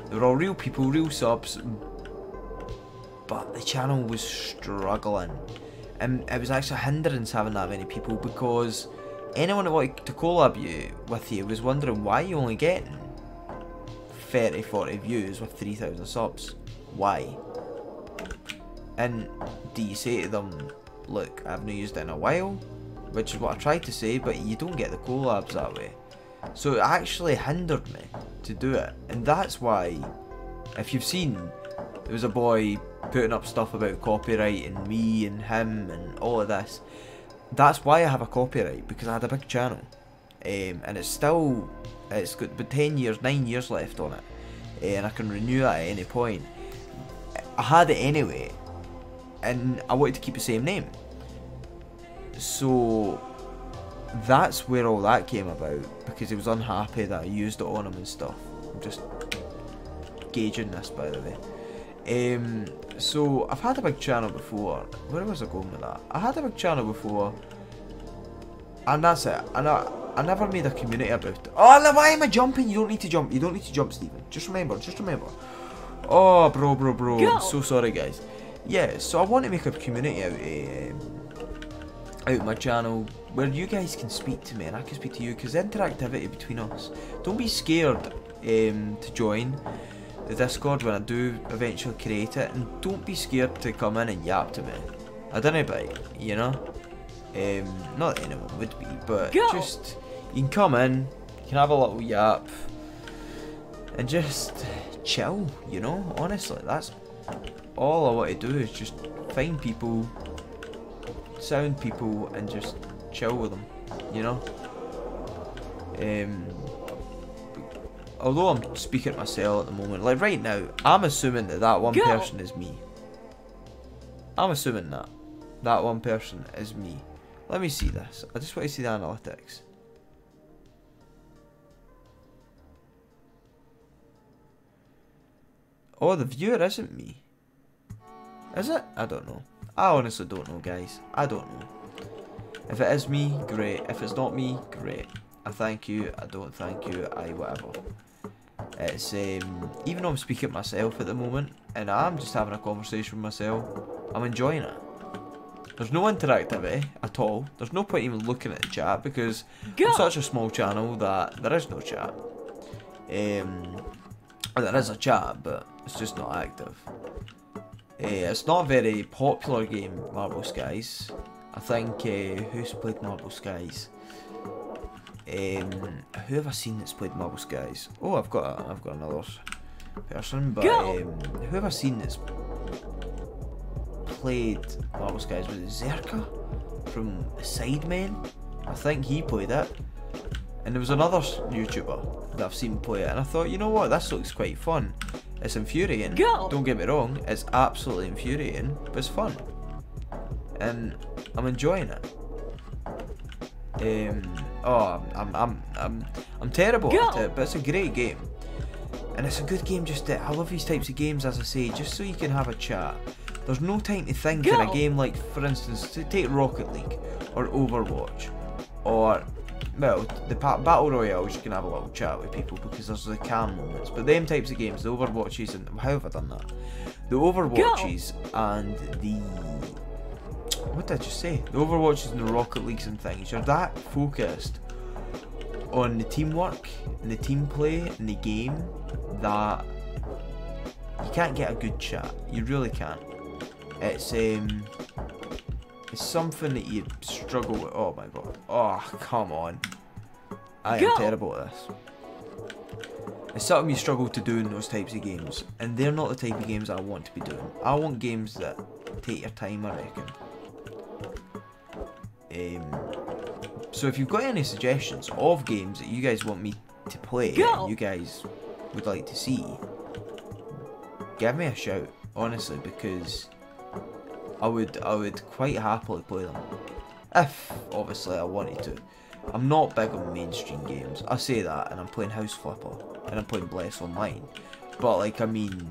They were all real people, real subs. But the channel was struggling. And it was actually a hindrance having that many people, because anyone that wanted to collab with you was wondering why you only getting 30-40 views with 3,000 subs. Why? And do you say to them, look, I've not used it in a while, which is what I tried to say, but you don't get the collabs that way. So it actually hindered me to do it. And that's why, if you've seen, there was a boy putting up stuff about copyright and me and him and all of this. That's why I have a copyright, because I had a big channel, and it's got about 9 years left on it, and I can renew that at any point. I had it anyway, and I wanted to keep the same name, so that's where all that came about, because he was unhappy that I used it on him and stuff. I'm just gauging this, by the way. So I've had a big channel before. Where was I going with that? I had a big channel before, and that's it. And I never made a community about it. Oh, why am I jumping? You don't need to jump. You don't need to jump, Stephen. Just remember. Just remember. Oh, bro. I'm so sorry, guys. Yeah. So I want to make a community out of my channel where you guys can speak to me and I can speak to you, because interactivity between us. Don't be scared to join the Discord when I do eventually create it, and don't be scared to come in and yap to me. I don't bite, you know? Not that anyone would be, but just, you can come in, you can have a little yap, and just chill, you know? Honestly, that's all I want to do, is just find people, sound people, and just chill with them, you know? Although I'm speaking to myself at the moment, like right now, I'm assuming that one person is me. I'm assuming that one person is me. Let me see this. I just want to see the analytics. Oh, the viewer isn't me. Is it? I don't know. I honestly don't know, guys. I don't know. If it is me, great. If it's not me, great. I thank you. I don't thank you. Whatever. It's even though I'm speaking to myself at the moment, and I'm just having a conversation with myself, I'm enjoying it. There's no interactivity at all. There's no point even looking at the chat, because I'm such a small channel that there is no chat. Or there is a chat, but it's just not active. It's not a very popular game, Marble Skies. I think who's played Marble Skies? Who have I seen that's played Marble Skies? Oh, I've got another person, but who have I seen that's played Marble Skies? Was it Zerka from Sidemen? I think he played it. And there was another YouTuber that I've seen play it, and I thought, you know what, this looks quite fun. It's infuriating. Don't get me wrong, it's absolutely infuriating, but it's fun, and I'm enjoying it. I'm terrible at it, but it's a great game, and it's a good game. I love these types of games, as I say, just so you can have a chat. There's no time to think in a game like, for instance, to take Rocket League or Overwatch, or well, the battle royales. You can have a little chat with people because there's the calm moments. But them types of games, the Overwatches, and how have I done that? The Overwatches and the, what did I just say? The Overwatches and the Rocket Leagues and things, you're that focused on the teamwork and the team play in the game that you can't get a good chat. You really can't. It's something that you struggle with. Oh my god. Oh, come on. I am terrible at this. It's something you struggle to do in those types of games, and they're not the type of games I want to be doing. I want games that take your time, I reckon. So if you've got any suggestions of games that you guys want me to play, and you guys would like to see, give me a shout, honestly, because I would quite happily play them. If, obviously, I wanted to. I'm not big on mainstream games. I say that, and I'm playing House Flipper, and I'm playing Bless Online. But, like, I mean,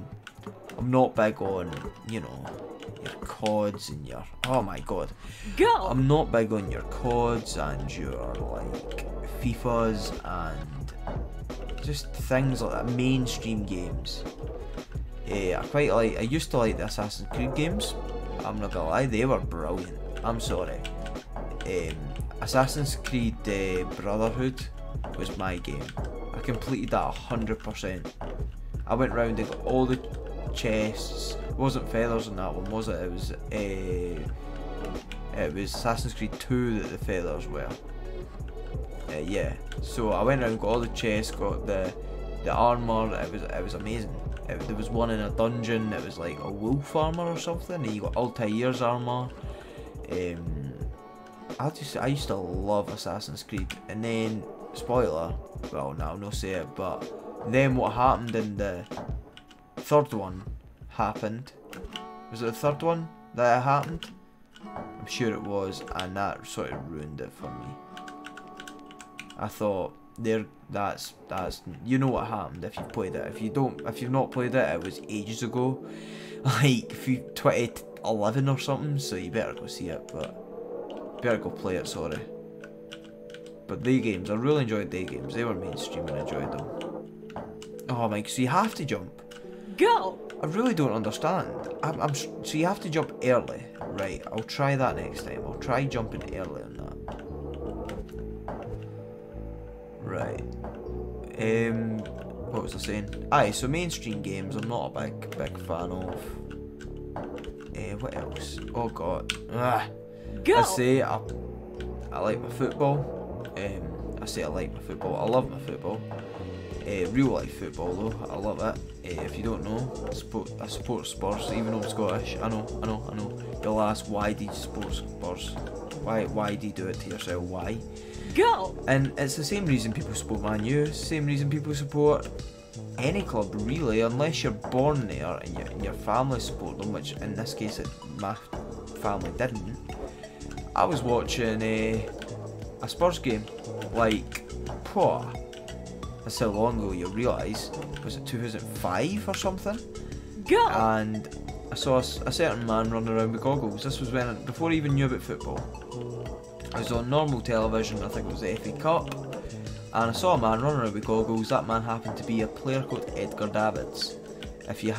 I'm not big on, you know, your CODs and your... Oh my god. I'm not big on your CODs and your, like, FIFAs and just things like that. Mainstream games. I used to like the Assassin's Creed games. I'm not gonna lie, they were brilliant. I'm sorry. Assassin's Creed Brotherhood was my game. I completed that 100%. I went round and got all the chests. It wasn't feathers in that one, was it? It was Assassin's Creed 2 that the feathers were. Yeah. So I went around, got all the chests, got the armor. It was amazing. There was one in a dungeon. It was like a wolf armor or something. And you got Altair's armor. I used to love Assassin's Creed. And then, spoiler, well, no, I'll not say it, but then what happened in the third one happened. Was it the third one that happened? I'm sure it was, and that sort of ruined it for me. I thought, that's you know what happened if you played it. If you've not played it, it was ages ago, like 2011 or something. So you better go see it, but better go play it. Sorry, but day games, I really enjoyed day games. They were mainstream and I enjoyed them. Oh my, so you have to jump. Go. I really don't understand. So you have to jump early, right? I'll try that next time. I'll try jumping early on that. Right. What was I saying? Aye, so mainstream games I'm not a big fan of. What else? Oh god. Go. I say I like my football. I like my football. I love my football. Real life football though, I love it. If you don't know, I support Spurs, even though I'm Scottish. I know. You'll ask, why do you support Spurs? Why do you do it to yourself? Why? Go! And it's the same reason people support Man U, same reason people support any club really, unless you're born there and your family support them, which in this case my family didn't. I was watching a Spurs game, like, that's how long ago you realise, was it 2005 or something? Go! And I saw a certain man running around with goggles. This was before I even knew about football. I was on normal television, I think it was the FA Cup, and I saw a man running around with goggles. That man happened to be a player called Edgar Davids. If you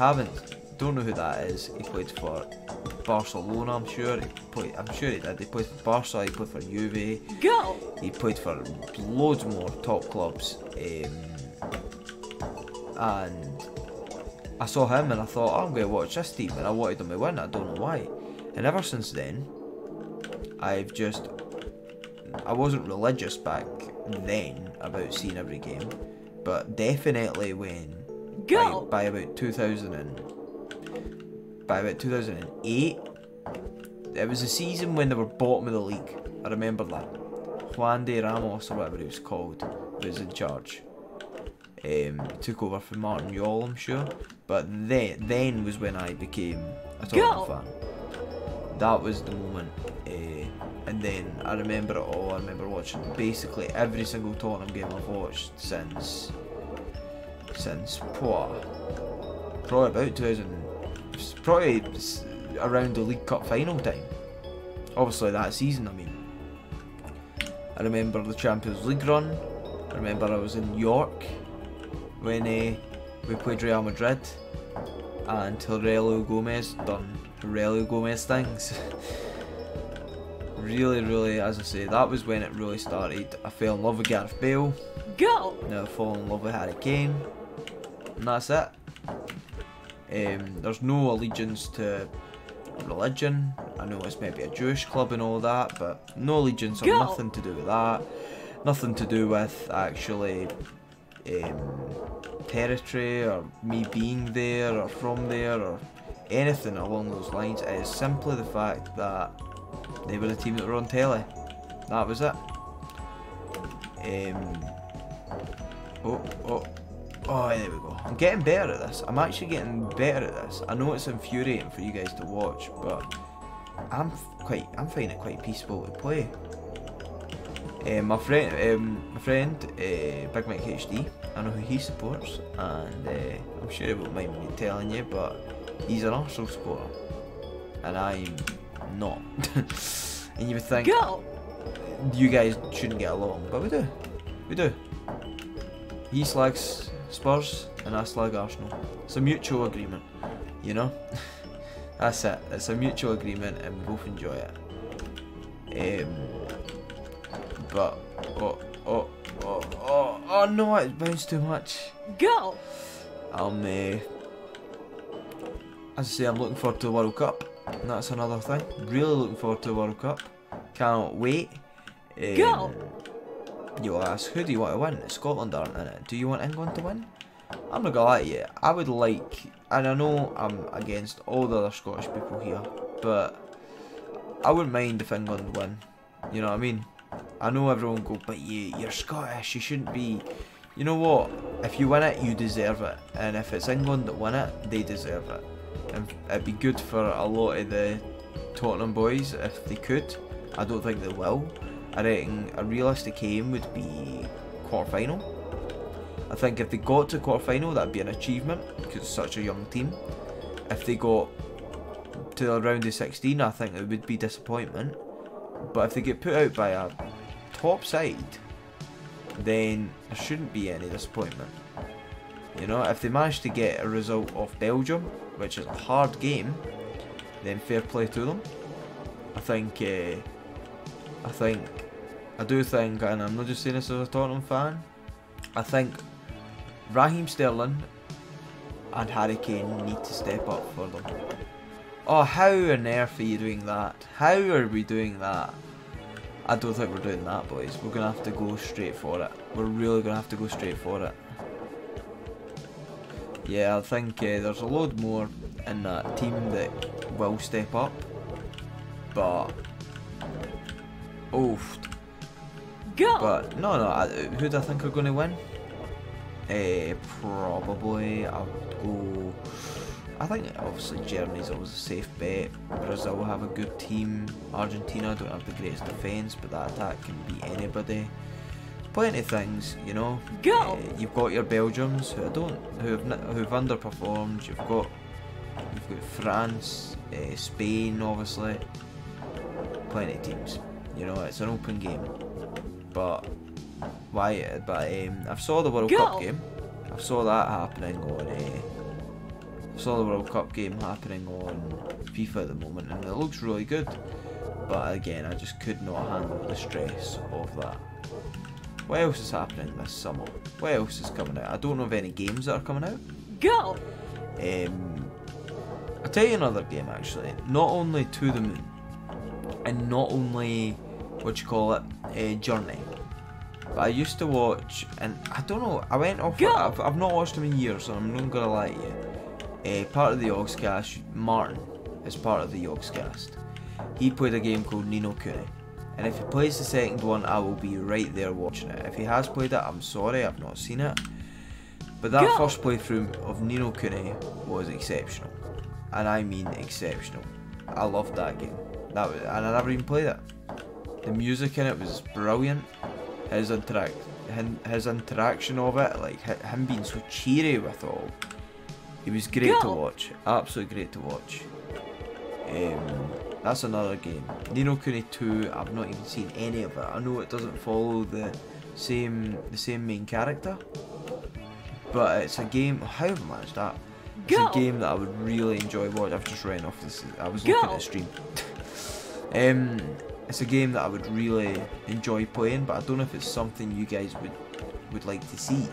don't know who that is, he played for Barcelona, I'm sure he did. He played for Barca, he played for Juve. Go! He played for loads more top clubs. And I saw him and I thought, I'm going to watch this team, and I wanted them to win. I don't know why. And ever since then, I wasn't religious back then about seeing every game, but definitely when by about 2008, it was a season when they were bottom of the league. I remember that. Juan de Ramos, or whatever he was called, was in charge. Took over from Martin Yall, I'm sure. But then was when I became a Tottenham fan. That was the moment. And then I remember it all. I remember watching basically every single Tottenham game I've watched since probably about 2000, probably around the League Cup final time. Obviously that season, I mean. I remember the Champions League run. I remember I was in York when we played Real Madrid, and Aurelio Gomez done Aurelio Gomez things. really, as I say, that was when it really started. I fell in love with Gareth Bale. Go! Now I fall in love with Harry Kane. And that's it. There's no allegiance to religion. I know it's maybe a Jewish club and all that, but no allegiance or nothing to do with that. Nothing to do with actually territory or me being there or from there or anything along those lines. It is simply the fact that they were the team that were on telly. That was it. Oh, there we go. I'm getting better at this. I'm actually getting better at this. I know it's infuriating for you guys to watch, but I'm finding it quite peaceful to play. My friend, Big Mike HD, I know who he supports, and I'm sure he won't mind me telling you, but he's an Arsenal supporter, and I'm not. And you would think you guys shouldn't get along, but we do. We do. He slags Spurs, and I slag Arsenal. It's a mutual agreement, you know? That's it. It's a mutual agreement, and we both enjoy it. But oh no! It bounced too much. Go! As I say, I'm looking forward to the World Cup. And that's another thing. Really looking forward to the World Cup. Cannot wait. Go! You'll ask, who do you want to win? Scotland aren't in it. Do you want England to win? I'm not gonna lie to you. I would like, and I know I'm against all the other Scottish people here, but I wouldn't mind if England win. You know what I mean? I know everyone go, but you're Scottish, you shouldn't be. You know what? If you win it, you deserve it. And if it's England that win it, they deserve it. And it'd be good for a lot of the Tottenham boys if they could. I don't think they will. I reckon a realistic aim would be quarter-final. I think if they got to quarter-final, that'd be an achievement, because it's such a young team. If they got to the round of 16, I think it would be disappointment. But if they get put out by a top side, then there shouldn't be any disappointment. You know, if they manage to get a result off Belgium, which is a hard game, then fair play to them. I do think, and I'm not just saying this as a Tottenham fan, I think Raheem Sterling and Harry Kane need to step up for them. Oh, how on earth are you doing that? How are we doing that? I don't think we're doing that, boys. We're going to have to go straight for it. We're really going to have to go straight for it. Yeah, I think there's a load more in that team that will step up. But... oof. Go! But, no, who do I think are going to win? Probably, I would go... I think obviously Germany's always a safe bet. Brazil have a good team. Argentina don't have the greatest defence, but that attack can beat anybody. Plenty of things, you know. Go! You've got your Belgiums who've underperformed. You've got France, Spain, obviously. Plenty of teams. You know, it's an open game. But why? But I saw the World Cup game. I saw that happening on. Saw the World Cup game happening on FIFA at the moment, and it looks really good. But again, I just could not handle the stress of that. What else is happening this summer? What else is coming out? I don't know of any games that are coming out. Go! I'll tell you another game actually. Not only To the Moon, and not only what you call it, Journey. But I used to watch, and I don't know. I went off. I've not watched them in years, so I'm not gonna lie to you. Part of the Yogscast, Martin is part of the Yogscast. He played a game called Ni no Kuni, and if he plays the second one, I will be right there watching it. If he has played it, I'm sorry, I've not seen it. But that first playthrough of Ni no Kuni was exceptional, and I mean exceptional. I loved that game. And I never even played it. The music in it was brilliant. His interaction of it, like him being so cheery with all. It was great to watch, absolutely great to watch. That's another game. Ni no Kuni 2, I've not even seen any of it. I know it doesn't follow the same main character, but it's a game. How have I managed that? It's a game that I would really enjoy watching. I've just ran off this. I was looking at the stream. it's a game that I would really enjoy playing, but I don't know if it's something you guys would like to see.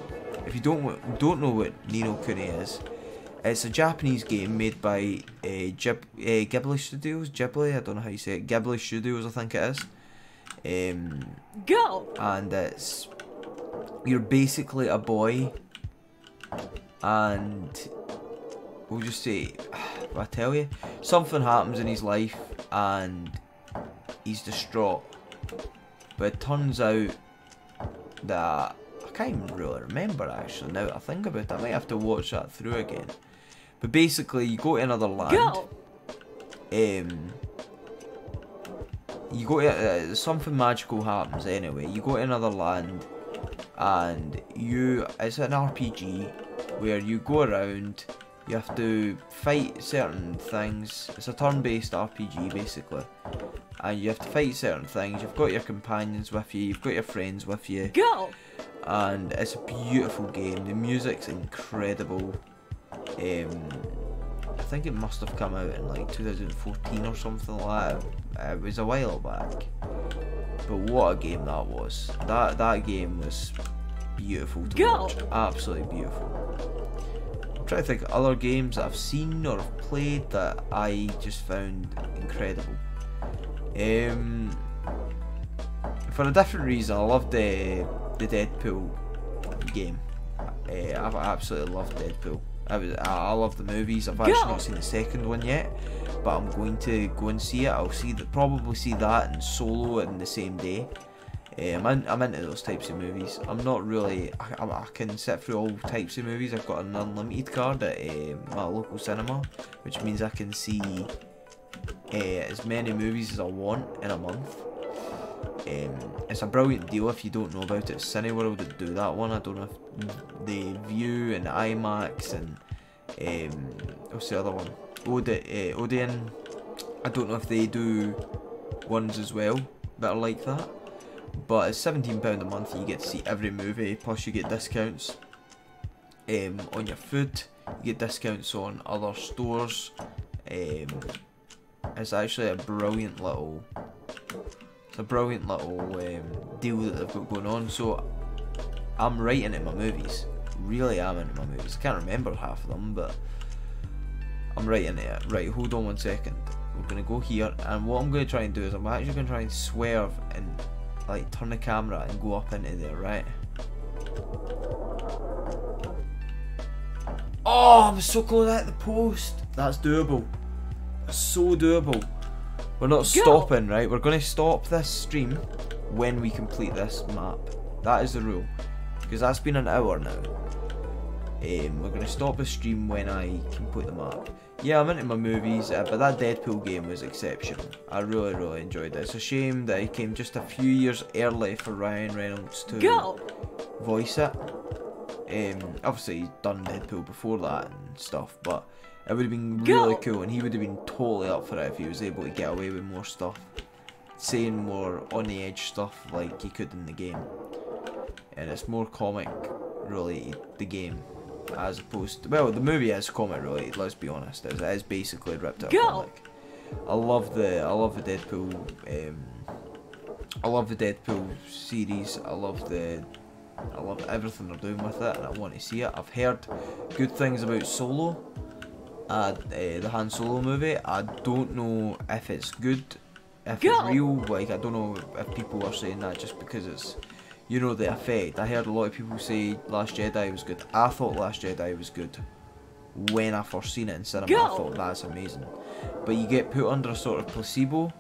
If you don't know what Ni no Kuni is, it's a Japanese game made by Ghibli Studios. Ghibli, I don't know how you say it. Ghibli Studios, I think it is. Go! And you're basically a boy, and we'll just say, I tell you, something happens in his life and he's distraught. But it turns out that I can't even really remember actually now that I think about it. I might have to watch that through again. But basically, you go to another land. Go! You go to something magical happens anyway. You go to another land, and it's an RPG where you go around. You have to fight certain things. It's a turn-based RPG basically, and you have to fight certain things. You've got your companions with you. You've got your friends with you. Go! And it's a beautiful game. The music's incredible. I think it must have come out in like 2014 or something like that. It was a while back. But what a game that was. That game was beautiful to watch. Absolutely beautiful. I'm trying to think of other games that I've seen or have played that I just found incredible. For a different reason, I loved the Deadpool game. I've absolutely loved Deadpool. I love the movies. I've actually not seen the second one yet, but I'm going to go and see it. I'll probably see that and Solo in the same day. I'm into those types of movies. I'm not really. I can sit through all types of movies. I've got an unlimited card at my local cinema, which means I can see as many movies as I want in a month. It's a brilliant deal. If you don't know about it, Cineworld would do that one. I don't know if they View and IMAX and what's the other one? Odeon. I don't know if they do ones as well that are like that. But it's £17 a month. You get to see every movie. Plus you get discounts on your food. You get discounts on other stores. It's actually a brilliant little. It's a brilliant little deal that they've got going on. So I'm right into my movies. Really am into my movies. I can't remember half of them, but I'm right into it. Right, hold on one second. We're going to go here, and what I'm going to try and do is I'm actually going to try and swerve and like turn the camera and go up into there, right? Oh, I'm so close at the post. That's doable. That's so doable. We're not stopping, right? We're going to stop this stream when we complete this map. That is the rule. Because that's been an hour now. We're going to stop the stream when I complete the map. Yeah, I'm into my movies, but that Deadpool game was exceptional. I really, really enjoyed it. It's a shame that it came just a few years early for Ryan Reynolds to voice it. Obviously, he's done Deadpool before that and stuff, but it would have been really cool, and he would have been totally up for it if he was able to get away with more stuff. Saying more on the edge stuff like he could in the game. And it's more comic related, the game, as opposed to, well, the movie is comic related, let's be honest. It is basically ripped out of comic. I love the Deadpool I love the Deadpool series. I love everything they're doing with it, and I want to see it. I've heard good things about Solo, the Han Solo movie. I don't know if it's good, if it's real. Like, I don't know if people are saying that just because it's, you know, the effect. I heard a lot of people say Last Jedi was good. I thought Last Jedi was good when I first seen it in cinema. I thought that's amazing. But you get put under a sort of placebo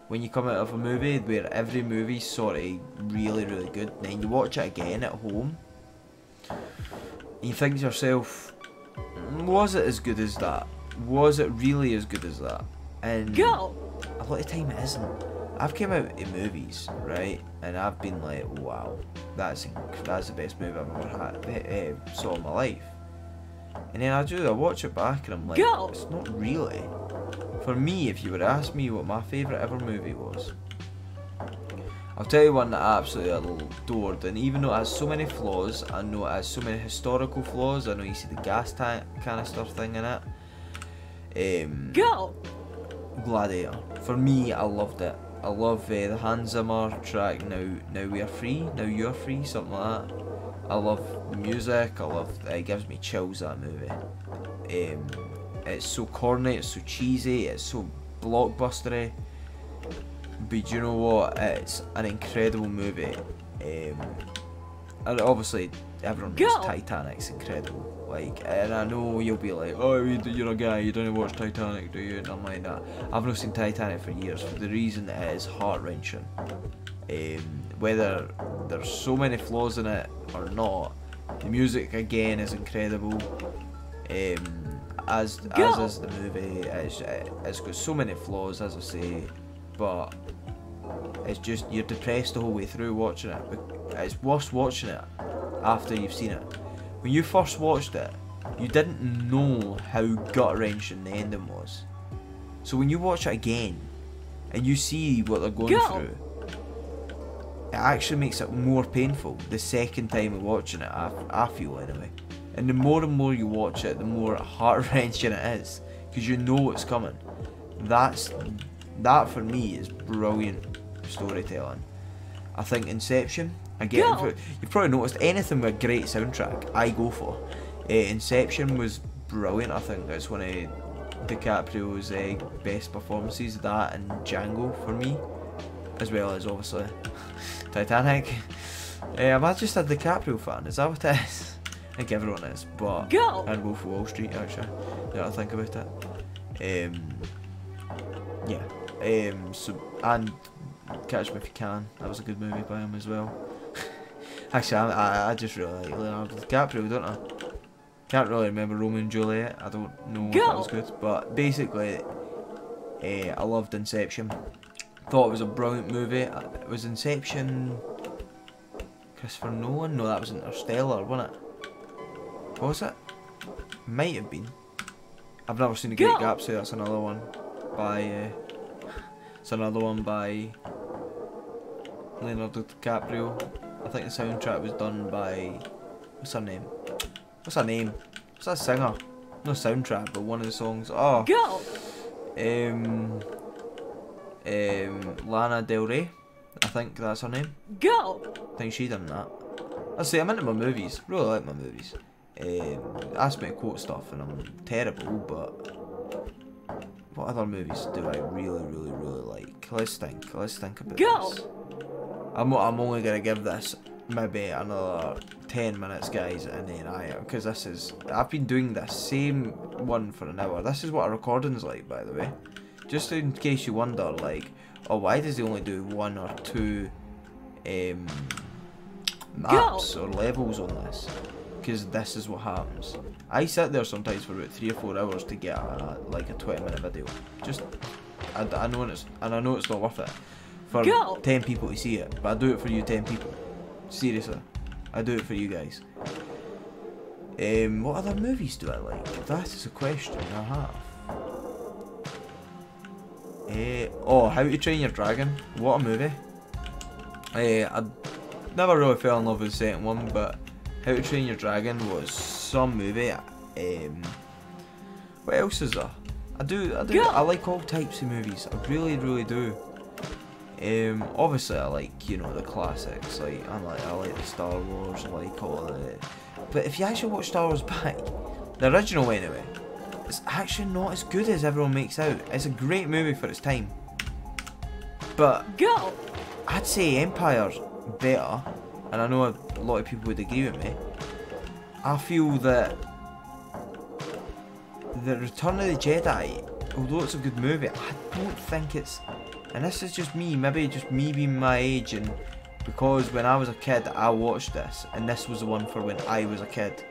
when you come out of a movie, where every movie's sort of really, really good. And then you watch it again at home, and you think to yourself, was it as good as that? Was it really as good as that? And a lot of time it isn't. I've came out in movies, right, and I've been like, wow, that's the best movie I've ever saw in my life. And then I watch it back and I'm like, it's not really. For me, if you would ask me what my favourite ever movie was, I'll tell you one that I absolutely adored, and even though it has so many flaws, I know it has so many historical flaws. I know you see the gas tank canister thing in it. Gladiator. For me, I loved it. I love the Hans Zimmer track. Now we are free. Now you are free. Something like that. I love the music. I love. It gives me chills, that movie. It's so corny. It's so cheesy. It's so blockbustery. But you know what? It's an incredible movie. And obviously everyone knows Titanic's incredible. Like, and I know you'll be like, oh, you're a guy, you don't watch Titanic, do you? And I'm like that. I've not seen Titanic for years for the reason it is heart-wrenching. Whether there's so many flaws in it or not, the music again is incredible. As is the movie. It's got so many flaws, as I say, but it's just, you're depressed the whole way through watching it. It's worse watching it after you've seen it. When you first watched it, you didn't know how gut-wrenching the ending was. So when you watch it again, and you see what they're going through, it actually makes it more painful the second time of watching it, I feel anyway. And the more and more you watch it, the more heart-wrenching it is, because you know what's coming. That for me is brilliant storytelling. I think Inception, again, you've probably noticed anything with a great soundtrack, I go for. Inception was brilliant. I think it's one of DiCaprio's best performances, that and Django for me, as well as obviously Titanic. Am I just a DiCaprio fan? Is that what it is? I think everyone is, but and Wolf of Wall Street, actually, now that I think about it. So, and Catch Me If You Can, that was a good movie by him as well. Actually, I just really like Leonardo DiCaprio, don't I? Can't really remember Romeo and Juliet, I don't know if that was good, but basically, I loved Inception. Thought it was a brilliant movie. Was Inception Christopher Nolan? No, that was Interstellar, wasn't it? Was it? Might have been. I've never seen The Great Gatsby. That's another one by. It's another one by Leonardo DiCaprio. I think the soundtrack was done by. What's her name? What's her name? What's that singer? No soundtrack, but one of the songs. Oh. Lana Del Rey. I think that's her name. I think she done that. I say I'm into my movies. Really like my movies. Ask me to quote stuff and I'm terrible, but what other movies do I really like? Let's think about this. I'm only gonna give this maybe another 10 minutes, guys, and then because I've been doing this same one for an hour. This is what a recording's like, by the way, just in case you wonder, like, oh, why does he only do 1 or 2 maps or levels on this? Because this is what happens. I sit there sometimes for about 3 or 4 hours to get like a 20-minute video. Just, I know it's not worth it for 10 people to see it, but I do it for you 10 people. Seriously, I do it for you guys. What other movies do I like? That is a question I have. Oh, How to Train Your Dragon. What a movie. I never really fell in love with the second one, but How to Train Your Dragon was some movie. What else is there? I like all types of movies. I really do. Obviously I like, you know, the classics. Like I like the Star Wars. I like all of it. But if you actually watch Star Wars back, the original anyway, it's actually not as good as everyone makes out. It's a great movie for its time. But I'd say Empire's better, and I know a lot of people would agree with me. I feel that the Return of the Jedi, although it's a good movie, I don't think it's, and this is just me, maybe just me being my age, and because when I was a kid I watched this, and this was the one for when I was a kid.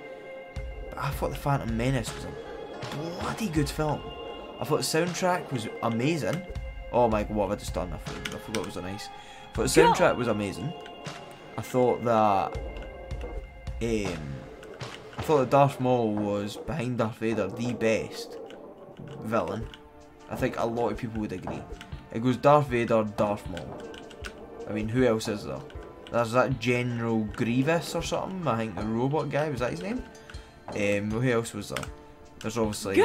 But I thought The Phantom Menace was a bloody good film. I thought the soundtrack was amazing. Oh my god, what have I just done? I forgot it was so nice. I thought the soundtrack was amazing. I thought that Darth Maul was, behind Darth Vader, the best villain. I think a lot of people would agree. It goes Darth Vader, Darth Maul. I mean, who else is there? There's that General Grievous or something. I think the robot guy, was that his name? Who else was there? There's obviously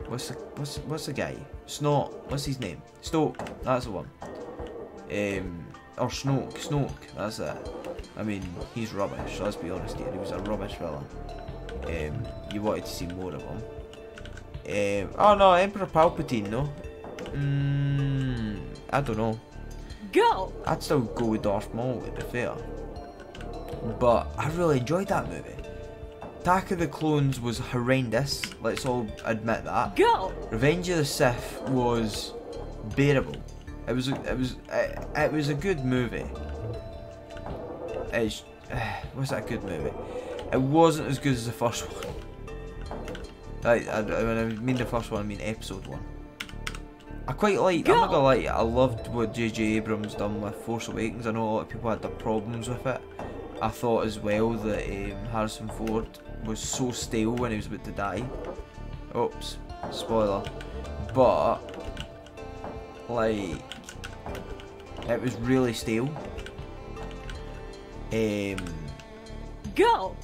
what's the guy? What's his name? Stoke. That's the one. Or Snoke. That's it. I mean, he's rubbish. Let's be honest here. He was a rubbish villain. You wanted to see more of him. Oh no, Emperor Palpatine. No. I don't know. Go! I'd still go with Darth Maul, to be fair. But I really enjoyed that movie. Attack of the Clones was horrendous, let's all admit that. Go! Revenge of the Sith was bearable. It was a good movie. Was that a good movie? It wasn't as good as the first one. When I mean the first one, I mean episode 1. I quite liked, I'm not gonna lie, I loved what J.J. Abrams done with Force Awakens. I know a lot of people had their problems with it. I thought as well that Harrison Ford was so stale when he was about to die. Oops, spoiler. But, like, it was really stale. Go!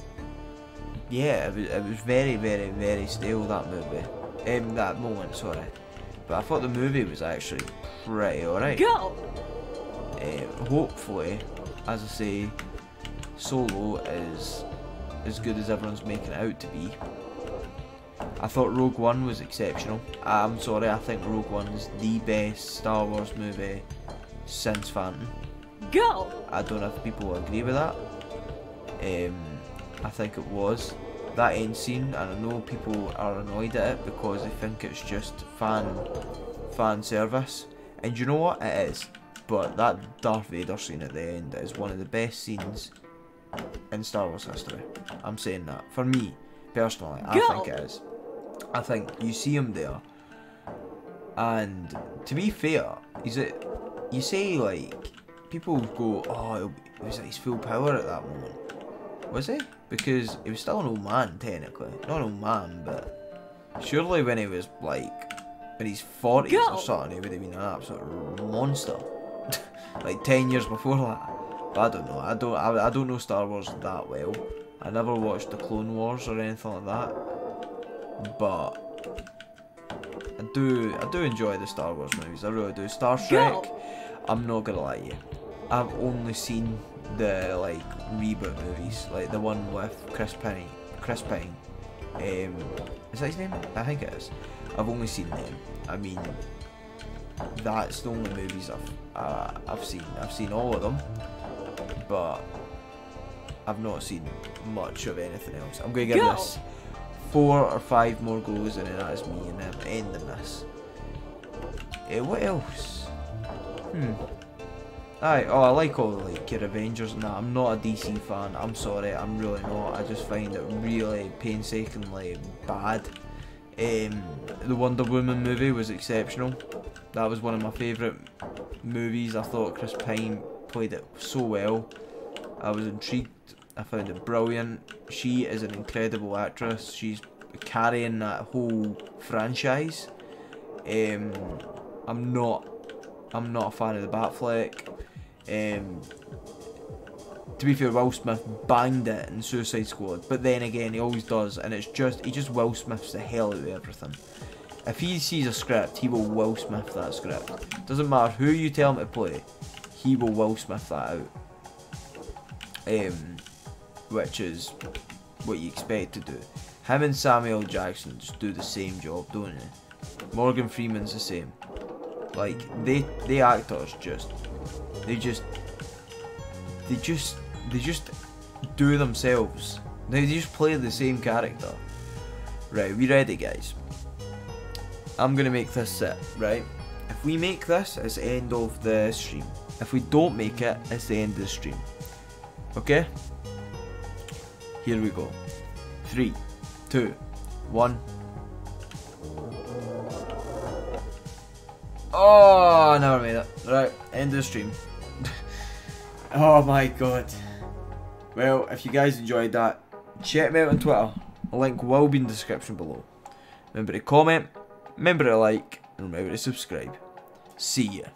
Yeah, it was very, very, very stale, that movie. That moment, sorry. But I thought the movie was actually pretty alright. Go! Hopefully, as I say, Solo is as good as everyone's making it out to be. I thought Rogue One was exceptional. I'm sorry, I think Rogue One is the best Star Wars movie since Phantom. Go! I don't know if people agree with that. I think it was. That end scene, and I know people are annoyed at it because they think it's just fan service. And you know what? It is. But that Darth Vader scene at the end is one of the best scenes in Star Wars history. I'm saying that. For me, personally, I think it is. I think you see him there, and to be fair, you say like, people go, oh, it was at his full power at that moment. Was he? Because he was still an old man, technically. Not an old man, but surely when he was like, in his 40s or something, he would have been an absolute monster. Like 10 years before that. But I don't know. I don't know Star Wars that well. I never watched the Clone Wars or anything like that. But I do enjoy the Star Wars movies. I really do. Star Trek, I'm not gonna lie to you, I've only seen the like reboot movies, like the one with Chris Pine. Is that his name? I think it is. I've only seen them. I mean, that's the only movies I've seen. I've seen all of them, but I've not seen much of anything else. I'm going to give this 4 or 5 more goes, and then that is me, and then I'm ending this. What else? Aye, oh, I like all the like your Avengers and that. I'm not a DC fan. I'm sorry, I'm really not. I just find it really painstakingly bad. The Wonder Woman movie was exceptional. That was one of my favourite movies. I thought Chris Pine played it so well. I was intrigued. I found it brilliant. She is an incredible actress. She's carrying that whole franchise. I'm not a fan of the Batfleck. To be fair, Will Smith banged it in Suicide Squad, but then again, he always does, and he just Will Smiths the hell out of everything. If he sees a script, he will Smith that script. Doesn't matter who you tell him to play, he will Smith that out. Which is what you expect to do. Him and Samuel Jackson just do the same job, don't they? Morgan Freeman's the same. Like, the actors they just do themselves. They just play the same character. Right, we ready, guys? I'm gonna make this set, right? If we make this, it's the end of the stream. If we don't make it, it's the end of the stream. Okay? Here we go. 3, 2, 1. Oh, I never made it. Right, end of the stream. Oh my god. Well, if you guys enjoyed that, check me out on Twitter. A link will be in the description below. Remember to comment, remember to like, and remember to subscribe. See ya.